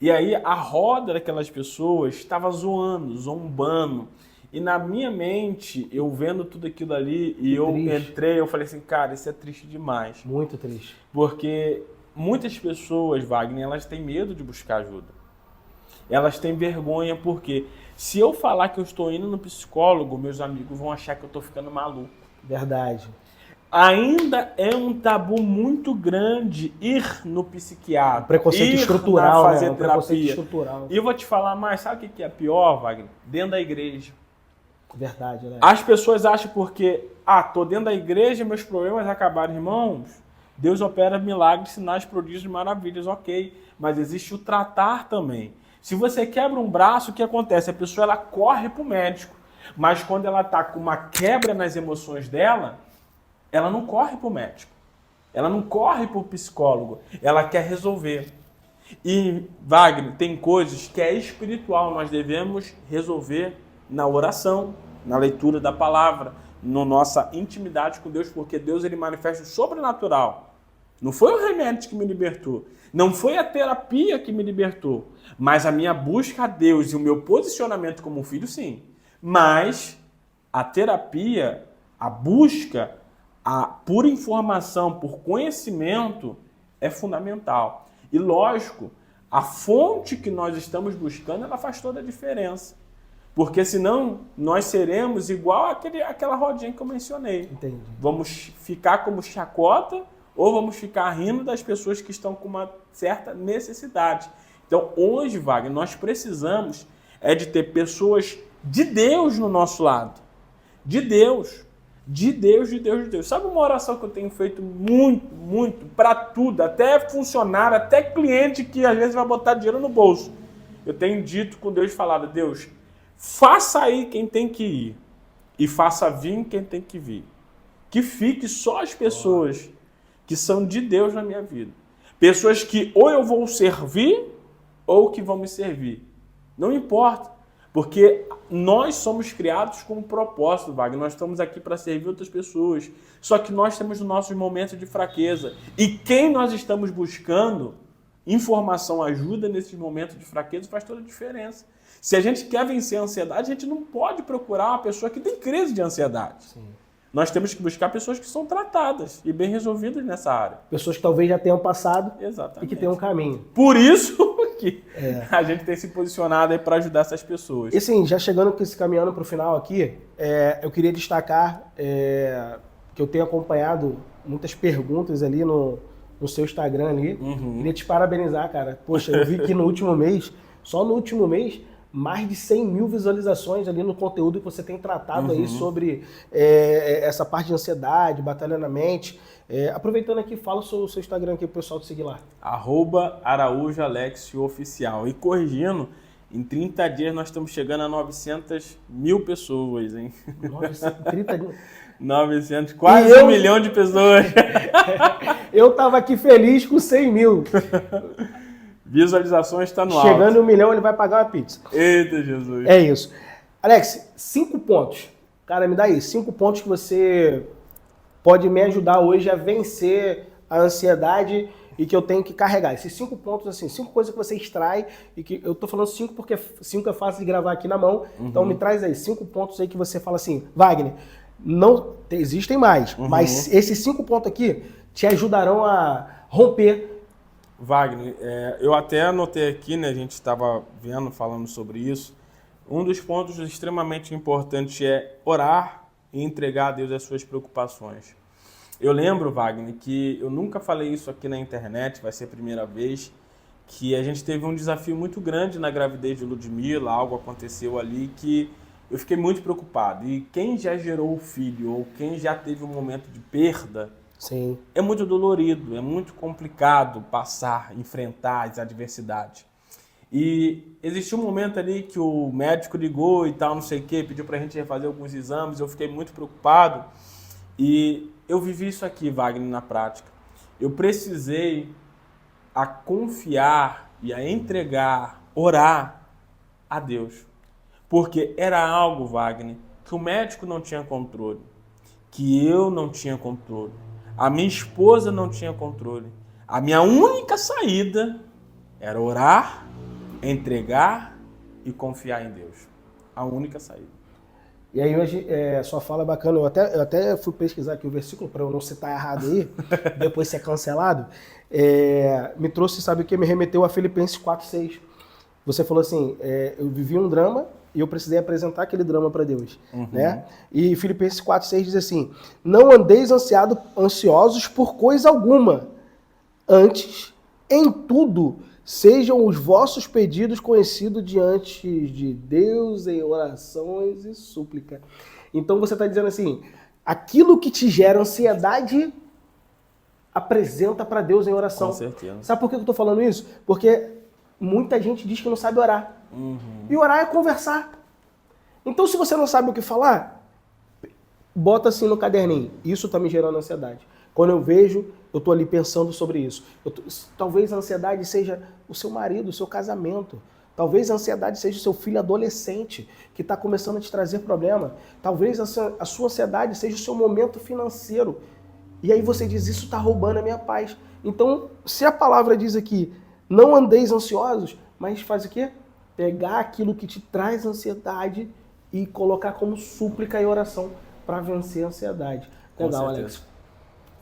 S1: E aí a roda daquelas pessoas estava zoando, zombando. E na minha mente, eu vendo tudo aquilo ali, e eu entrei, eu falei assim, cara, isso é triste demais.
S2: Muito triste.
S1: Porque muitas pessoas, Wagner, elas têm medo de buscar ajuda. Elas têm vergonha porque se eu falar que eu estou indo no psicólogo, meus amigos vão achar que eu estou ficando maluco.
S2: Verdade.
S1: Ainda é um tabu muito grande ir no psiquiatra.
S2: Preconceito
S1: ir
S2: estrutural,
S1: fazer
S2: né?
S1: terapia.
S2: Preconceito estrutural.
S1: E eu vou te falar mais, sabe o que é pior, Wagner? Dentro da igreja.
S2: Verdade, né?
S1: As pessoas acham porque, tô dentro da igreja, meus problemas acabaram, irmãos. Deus opera milagres, sinais, prodígios e maravilhas, ok. Mas existe o tratar também. Se você quebra um braço, o que acontece? A pessoa ela corre para o médico. Mas quando ela está com uma quebra nas emoções dela, ela não corre para o médico. Ela não corre para o psicólogo. Ela quer resolver. E, Wagner, tem coisas que é espiritual. Nós devemos resolver na oração, na leitura da palavra, na nossa intimidade com Deus, porque Deus ele manifesta o sobrenatural. Não foi o remédio que me libertou. Não foi a terapia que me libertou. Mas a minha busca a Deus e o meu posicionamento como filho, sim. Mas a terapia, a busca por informação, por conhecimento, é fundamental. E lógico, A fonte que nós estamos buscando, ela faz toda a diferença. Porque senão nós seremos igual àquela rodinha que eu mencionei.
S2: Entendi.
S1: Vamos ficar como chacota ou vamos ficar rindo das pessoas que estão com uma certa necessidade. Então hoje, Wagner, nós precisamos de ter pessoas de Deus no nosso lado. De Deus. De Deus, de Deus, de Deus. Sabe uma oração que eu tenho feito muito, muito, para tudo, até funcionário, até cliente que às vezes vai botar dinheiro no bolso. Eu tenho dito com Deus, falado, Deus, faça aí quem tem que ir e faça vir quem tem que vir. Que fique só as pessoas que são de Deus na minha vida. Pessoas que ou eu vou servir ou que vão me servir. Não importa. Porque nós somos criados com um propósito, Wagner. Nós estamos aqui para servir outras pessoas. Só que nós temos os nossos momentos de fraqueza. E quem nós estamos buscando, informação, ajuda nesses momentos de fraqueza, faz toda a diferença. Se a gente quer vencer a ansiedade, a gente não pode procurar uma pessoa que tem crise de ansiedade. Sim. Nós temos que buscar pessoas que são tratadas e bem resolvidas nessa área.
S2: Pessoas que talvez já tenham passado.
S1: Exatamente.
S2: E que tenham um caminho.
S1: Por isso que a gente tem se posicionado aí para ajudar essas pessoas.
S2: E assim, já chegando com esse caminhando para o final aqui, eu queria destacar que eu tenho acompanhado muitas perguntas ali no seu Instagram ali.
S1: Uhum.
S2: Queria te parabenizar, cara. Poxa, eu vi que no último mês, só no último mês, mais de 100 mil visualizações ali no conteúdo que você tem tratado aí sobre essa parte de ansiedade, batalha na mente. Aproveitando aqui, fala o seu Instagram aqui pro pessoal te seguir lá.
S1: @AraújoAlexioFoficial. E corrigindo, em 30 dias nós estamos chegando a 900 mil pessoas, hein?
S2: 30 dias.
S1: 900, quase 1 milhão de pessoas.
S2: Eu tava aqui feliz com 100 mil.
S1: Visualizações está no alto.
S2: Chegando em 1 milhão, ele vai pagar uma pizza.
S1: Eita, Jesus.
S2: É isso. Alex, 5 pontos. Cara, me dá aí. 5 pontos que você pode me ajudar hoje a vencer a ansiedade e que eu tenho que carregar. Esses 5 pontos, assim, 5 coisas que você extrai e que eu tô falando 5 porque 5 é fácil de gravar aqui na mão. Então me traz aí 5 pontos aí que você fala assim, Wagner, não existem mais, mas esses 5 pontos aqui te ajudarão a romper.
S1: Wagner, eu até anotei aqui, né? A gente estava falando sobre isso. Um dos pontos extremamente importantes é orar e entregar a Deus as suas preocupações. Eu lembro, Wagner, que eu nunca falei isso aqui na internet, vai ser a primeira vez, que a gente teve um desafio muito grande na gravidez de Ludmila, algo aconteceu ali que eu fiquei muito preocupado. E quem já gerou filho ou quem já teve um momento de perda,
S2: sim,
S1: é muito dolorido, é muito complicado passar, enfrentar as adversidades. E existiu um momento ali que o médico ligou e tal, não sei o quê, pediu pra gente refazer alguns exames, eu fiquei muito preocupado e eu vivi isso aqui, Wagner, na prática. Eu precisei a confiar e a entregar, orar a Deus. Porque era algo, Wagner, que o médico não tinha controle, que eu não tinha controle. A minha esposa não tinha controle. A minha única saída era orar, entregar e confiar em Deus. A única saída.
S2: E aí hoje, sua fala é bacana, eu até fui pesquisar aqui o versículo para eu não citar errado aí, depois ser cancelado. Me trouxe, sabe o que? Me remeteu a Filipenses 4:6. Você falou assim, eu vivi um drama e eu precisei apresentar aquele drama para Deus. Né? E Filipenses 4:6 diz assim, não andeis ansiosos por coisa alguma, antes, em tudo, sejam os vossos pedidos conhecidos diante de Deus em orações e súplica. Então você está dizendo assim, aquilo que te gera ansiedade, apresenta para Deus em oração.
S1: Com certeza.
S2: Sabe por que eu estou falando isso? Porque muita gente diz que não sabe orar. E orar é conversar. Então se você não sabe o que falar, bota assim no caderninho. Isso está me gerando ansiedade. Quando eu vejo, eu estou ali pensando sobre isso. Talvez a ansiedade seja o seu marido, o seu casamento. Talvez a ansiedade seja o seu filho adolescente que está começando a te trazer problema. Talvez a sua ansiedade seja o seu momento financeiro. E aí você diz, isso está roubando a minha paz. Então, se a palavra diz aqui, não andeis ansiosos, mas faz o quê? Pegar aquilo que te traz ansiedade e colocar como súplica e oração para vencer a ansiedade. Legal, Alex.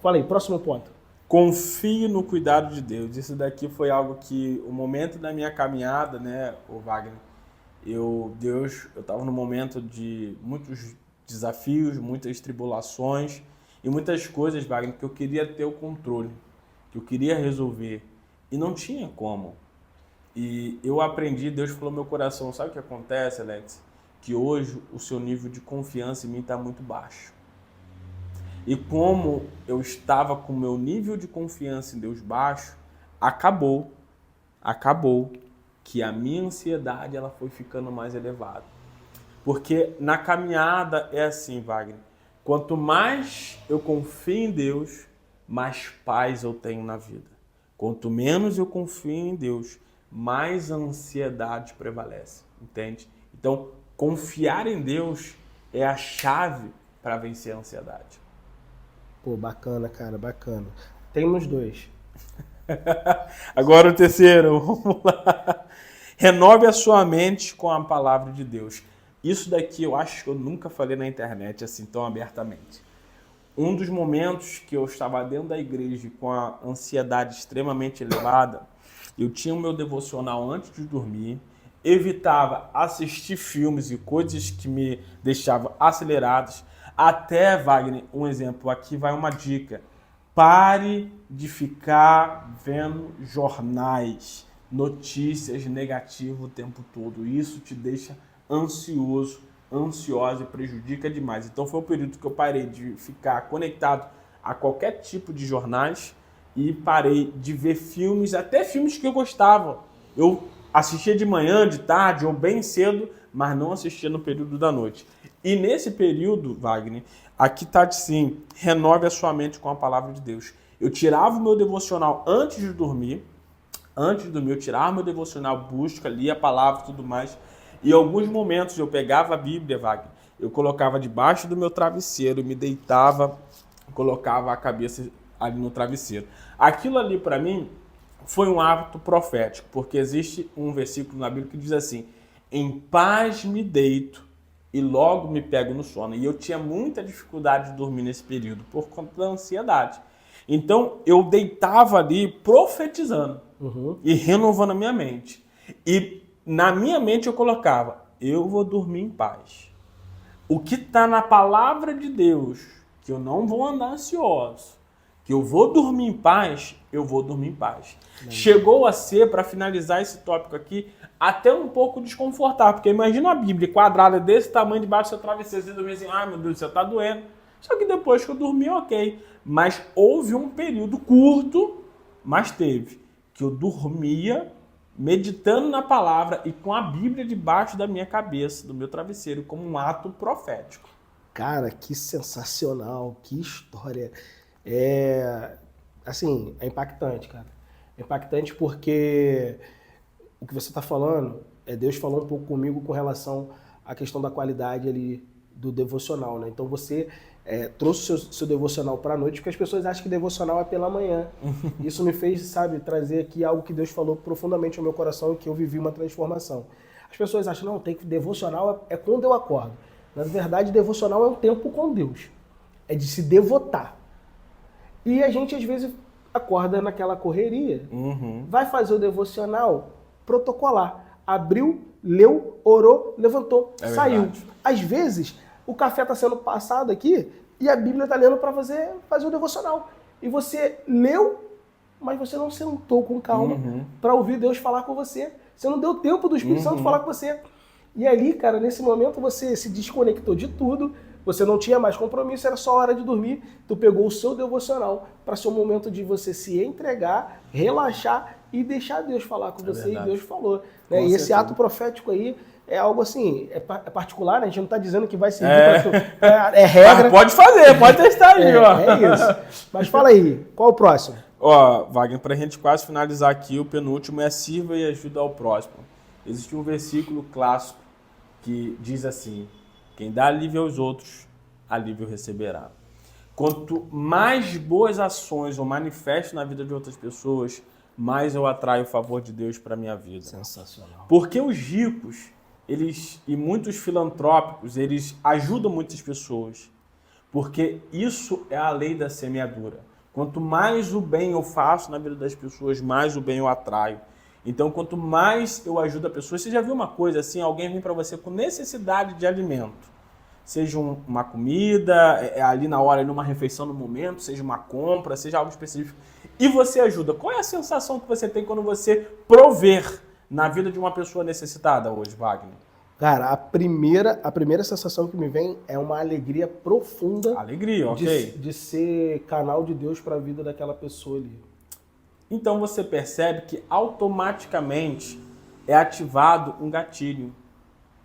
S2: Fala aí, próximo ponto.
S1: confie no cuidado de Deus. Isso daqui foi algo que, o momento da minha caminhada, né, o Wagner, eu estava num momento de muitos desafios, muitas tribulações e muitas coisas, Wagner, que eu queria ter o controle, que eu queria resolver e não tinha como. E eu aprendi, Deus falou no meu coração, sabe o que acontece, Alex? Que hoje o seu nível de confiança em mim está muito baixo. E como eu estava com o meu nível de confiança em Deus baixo, acabou que a minha ansiedade ela foi ficando mais elevada. Porque na caminhada é assim, Wagner, quanto mais eu confio em Deus, mais paz eu tenho na vida. Quanto menos eu confio em Deus, mais a ansiedade prevalece, entende? Então, confiar em Deus é a chave para vencer a ansiedade.
S2: Pô, bacana, cara, bacana. Temos 2.
S1: Agora o terceiro, vamos lá. Renove a sua mente com a palavra de Deus. Isso daqui eu acho que eu nunca falei na internet assim tão abertamente. Um dos momentos que eu estava dentro da igreja com a ansiedade extremamente elevada, eu tinha o meu devocional antes de dormir, evitava assistir filmes e coisas que me deixavam acelerados. Até, Wagner, um exemplo, aqui vai uma dica. Pare de ficar vendo jornais, notícias negativas o tempo todo. Isso te deixa ansiosa e prejudica demais. Então foi um período que eu parei de ficar conectado a qualquer tipo de jornais e parei de ver filmes, até filmes que eu gostava. Eu assistia de manhã, de tarde ou bem cedo, mas não assistia no período da noite. E nesse período, Wagner, aqui está assim, renove a sua mente com a palavra de Deus. Eu tirava o meu devocional antes de dormir eu tirava o meu devocional, busca, lia a palavra e tudo mais. E em alguns momentos eu pegava a Bíblia, Wagner, eu colocava debaixo do meu travesseiro, me deitava, colocava a cabeça ali no travesseiro. Aquilo ali para mim foi um ato profético, porque existe um versículo na Bíblia que diz assim: em paz me deito e logo me pego no sono. E eu tinha muita dificuldade de dormir nesse período por conta da ansiedade. Então eu deitava ali profetizando e renovando a minha mente. E na minha mente eu colocava: eu vou dormir em paz. O que está na palavra de Deus, que eu não vou andar ansioso, que eu vou dormir em paz, eu vou dormir em paz. Chegou a ser, para finalizar esse tópico aqui, até um pouco desconfortável, porque imagina uma Bíblia quadrada desse tamanho debaixo do seu travesseiro, você dormia assim, ai meu Deus do céu, tá doendo. Só que depois que eu dormi, ok. Mas houve um período curto, mas teve, que eu dormia meditando na palavra e com a Bíblia debaixo da minha cabeça, do meu travesseiro, como um ato profético.
S2: Cara, que sensacional, que história. Assim, é impactante, cara. É impactante porque o que você está falando, Deus falou um pouco comigo com relação à questão da qualidade ali do devocional, né? Então você trouxe o seu devocional para a noite, porque as pessoas acham que devocional é pela manhã. Isso me fez, sabe, trazer aqui algo que Deus falou profundamente ao meu coração e que eu vivi uma transformação. As pessoas acham, não, tem que devocional é quando eu acordo. Na verdade, devocional é um tempo com Deus. É de se devotar. E a gente, às vezes, acorda naquela correria. Vai fazer o devocional protocolar. Abriu, leu, orou, levantou, saiu.
S1: Verdade.
S2: Às vezes, o café está sendo passado aqui e a Bíblia está lendo para fazer o devocional. E você leu, mas você não sentou com calma para ouvir Deus falar com você. Você não deu tempo do Espírito Santo falar com você. E ali, cara, nesse momento você se desconectou de tudo, você não tinha mais compromisso, era só hora de dormir, tu pegou o seu devocional para ser um momento de você se entregar, relaxar e deixar Deus falar com você, e Deus falou. Né? E esse ato profético aí é algo assim, é particular, né? A gente não está dizendo que vai seguir é regra.
S1: Mas pode fazer, pode testar aí, ó.
S2: É isso. Mas fala aí, qual o próximo?
S1: Ó, Wagner, para a gente quase finalizar aqui, o penúltimo é sirva e ajuda ao próximo. Existe um versículo clássico que diz assim: quem dá alívio aos outros, alívio receberá. Quanto mais boas ações eu manifesto na vida de outras pessoas, mais eu atraio o favor de Deus para a minha vida.
S2: Sensacional.
S1: Porque os ricos, e muitos filantrópicos, eles ajudam muitas pessoas. Porque isso é a lei da semeadura. Quanto mais o bem eu faço na vida das pessoas, mais o bem eu atraio. Então, quanto mais eu ajudo a pessoa, você já viu uma coisa assim, alguém vem para você com necessidade de alimento, seja uma comida, ali na hora, numa refeição no momento, seja uma compra, seja algo específico, e você ajuda. Qual é a sensação que você tem quando você prover na vida de uma pessoa necessitada hoje, Wagner?
S2: Cara, a primeira sensação que me vem é uma alegria profunda.
S1: Alegria, ok.
S2: De ser canal de Deus para a vida daquela pessoa ali.
S1: Então você percebe que automaticamente é ativado um gatilho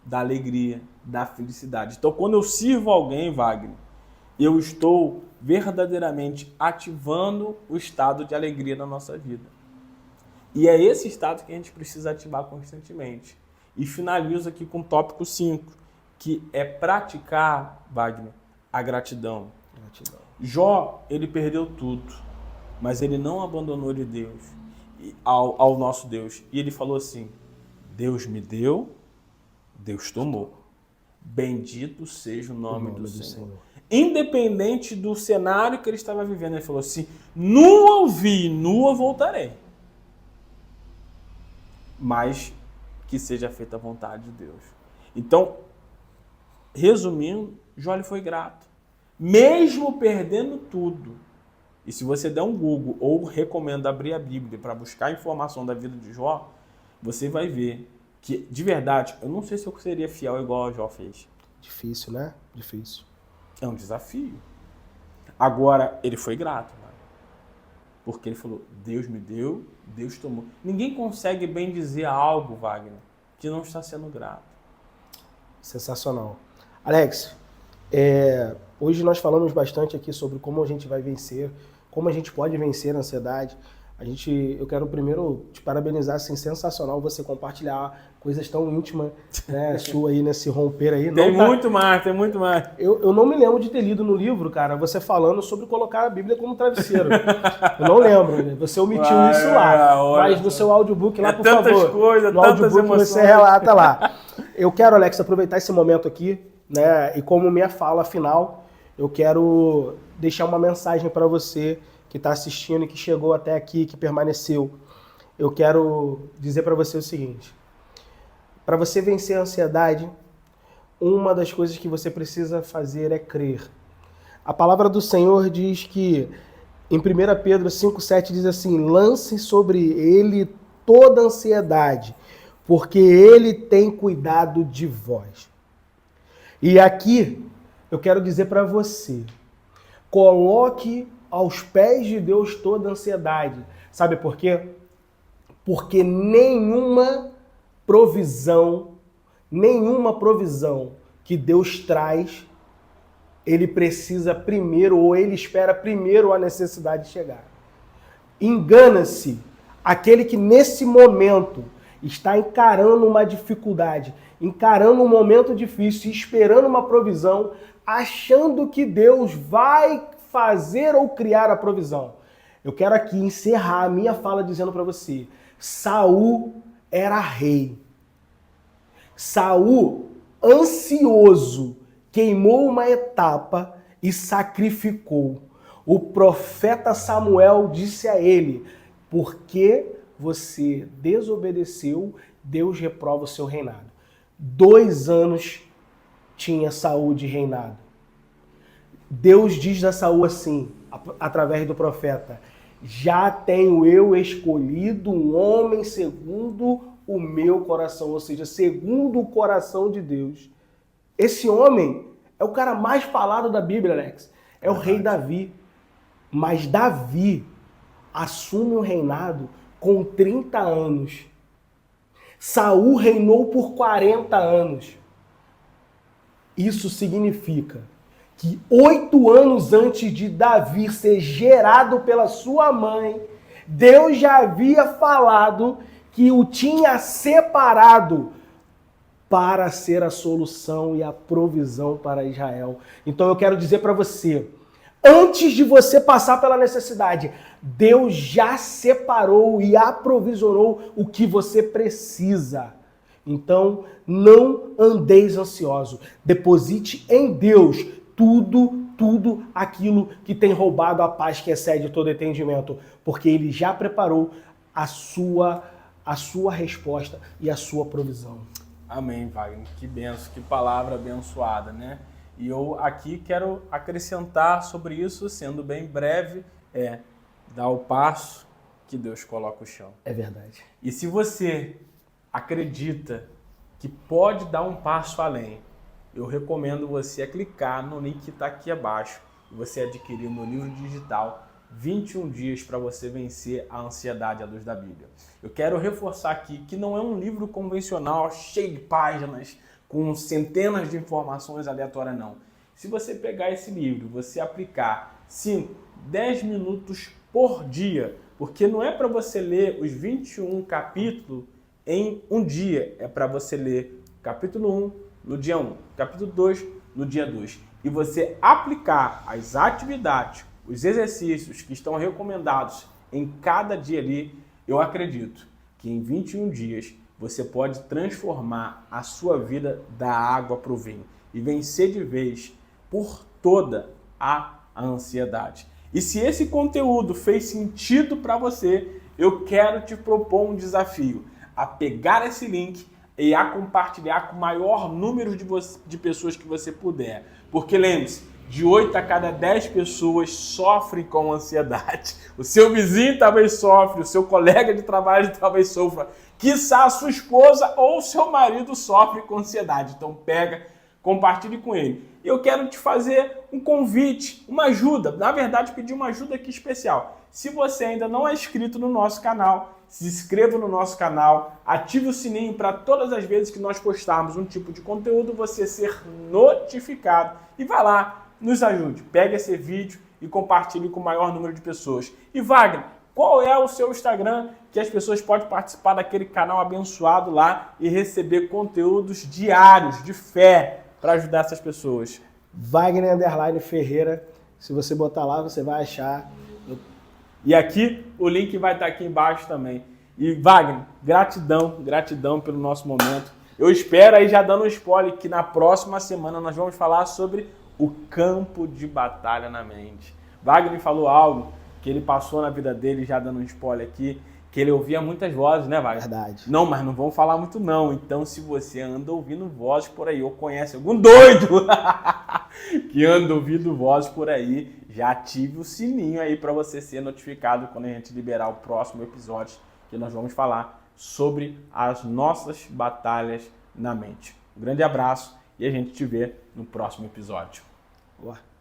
S1: da alegria, da felicidade. Então quando eu sirvo alguém, Wagner, eu estou verdadeiramente ativando o estado de alegria na nossa vida. E é esse estado que a gente precisa ativar constantemente. E finalizo aqui com o tópico 5, que é praticar, Wagner, a gratidão. Jó, ele perdeu tudo, mas ele não abandonou de Deus, ao nosso Deus. E ele falou assim, Deus me deu, Deus tomou. Bendito seja o nome do Senhor. Independente do cenário que ele estava vivendo, ele falou assim, nua eu vi, nua voltarei. Mas que seja feita a vontade de Deus. Então, resumindo, Jó foi grato. Mesmo perdendo tudo. E se você der um Google ou recomendo abrir a Bíblia para buscar informação da vida de Jó, você vai ver que, de verdade, eu não sei se eu seria fiel igual a Jó fez.
S2: Difícil, né? Difícil.
S1: É um desafio. Agora, ele foi grato, né? Porque ele falou, Deus me deu, Deus tomou. Ninguém consegue bem dizer algo, Wagner, que não está sendo grato. Sensacional.
S2: Alex, hoje nós falamos bastante aqui sobre como a gente vai vencer, como a gente pode vencer a ansiedade. Eu quero primeiro te parabenizar, assim, sensacional você compartilhar coisas tão íntimas, né, sua aí nesse romper aí.
S1: Tem muito mais.
S2: Eu não me lembro de ter lido no livro, cara, você falando sobre colocar a Bíblia como travesseiro. Eu não lembro, né? Você omitiu isso lá, mas no seu audiobook lá, por favor.
S1: Coisas,
S2: no audiobook você relata lá. Eu quero, Alex, aproveitar esse momento aqui, né, e como minha fala final, eu quero deixar uma mensagem para você que está assistindo e que chegou até aqui, que permaneceu. Eu quero dizer para você o seguinte, para você vencer a ansiedade, uma das coisas que você precisa fazer é crer. A palavra do Senhor diz que, em 1 Pedro 5,7 diz assim, lance sobre ele toda a ansiedade, porque ele tem cuidado de vós. E aqui, eu quero dizer para você, coloque aos pés de Deus toda a ansiedade. Sabe por quê? Porque nenhuma provisão que Deus traz, ele precisa primeiro, ou ele espera primeiro a necessidade chegar. Engana-se aquele que nesse momento está encarando uma dificuldade, encarando um momento difícil, esperando uma provisão, achando que Deus vai fazer ou criar a provisão. Eu quero aqui encerrar a minha fala dizendo para você, Saul era rei. Saul, ansioso, queimou uma etapa e sacrificou. O profeta Samuel disse a ele, porque você desobedeceu, Deus reprova o seu reinado. 2 anos tinha Saul de reinado. Deus diz a Saul assim, através do profeta, já tenho eu escolhido um homem segundo o meu coração, ou seja, segundo o coração de Deus. Esse homem é o cara mais falado da Bíblia, Alex. É o rei Davi. Mas Davi assume o reinado com 30 anos. Saul reinou por 40 anos. Isso significa que 8 anos antes de Davi ser gerado pela sua mãe, Deus já havia falado que o tinha separado para ser a solução e a provisão para Israel. Então eu quero dizer para você, antes de você passar pela necessidade, Deus já separou e aprovisionou o que você precisa. Então, não andeis ansioso. Deposite em Deus tudo tudo aquilo que tem roubado a paz que excede todo entendimento, porque ele já preparou a sua resposta e a sua provisão.
S1: Amém, Wagner. Que benção, que palavra abençoada, né? E eu aqui quero acrescentar sobre isso, sendo bem breve, dar o passo que Deus coloca o chão.
S2: É verdade.
S1: E se você acredita que pode dar um passo além, eu recomendo você clicar no link que está aqui abaixo e você adquirir o meu livro digital 21 dias para você vencer a ansiedade à luz da Bíblia. Eu quero reforçar aqui que não é um livro convencional, cheio de páginas, com centenas de informações aleatórias, não. Se você pegar esse livro, você aplicar 5, 10 minutos por dia, porque não é para você ler os 21 capítulos em um dia, é para você ler capítulo 1 no dia 1, capítulo 2 no dia 2, e você aplicar as atividades, os exercícios que estão recomendados em cada dia ali, eu acredito que em 21 dias você pode transformar a sua vida da água para o vinho e vencer de vez por toda a ansiedade. E se esse conteúdo fez sentido para você, eu quero te propor um desafio, a pegar esse link e a compartilhar com o maior número de pessoas que você puder. Porque lembre-se, de 8 a cada 10 pessoas sofrem com ansiedade. O seu vizinho talvez sofre, o seu colega de trabalho talvez sofra, quiçá a sua esposa ou o seu marido sofre com ansiedade. Então pega, compartilhe com ele. Eu quero te fazer um convite, uma ajuda, na verdade pedir uma ajuda aqui especial. Se você ainda não é inscrito no nosso canal, se inscreva no nosso canal, ative o sininho para todas as vezes que nós postarmos um tipo de conteúdo, você ser notificado. E vá lá, nos ajude, pegue esse vídeo e compartilhe com o maior número de pessoas. E Wagner, qual é o seu Instagram que as pessoas podem participar daquele canal abençoado lá e receber conteúdos diários de fé para ajudar essas pessoas?
S2: Wagner_Ferreira, se você botar lá, você vai achar.
S1: E aqui, o link vai estar aqui embaixo também. E Wagner, gratidão pelo nosso momento. Eu espero aí, já dando um spoiler, que na próxima semana nós vamos falar sobre o campo de batalha na mente. Wagner falou algo que ele passou na vida dele, já dando um spoiler aqui, que ele ouvia muitas vozes, né, Wagner?
S2: Verdade.
S1: Não, mas não vamos falar muito não. Então, se você anda ouvindo vozes por aí, ou conhece algum doido que anda ouvindo vozes por aí, já ative o sininho aí para você ser notificado quando a gente liberar o próximo episódio, que nós vamos falar sobre as nossas batalhas na mente. Um grande abraço e a gente te vê no próximo episódio.
S2: Boa.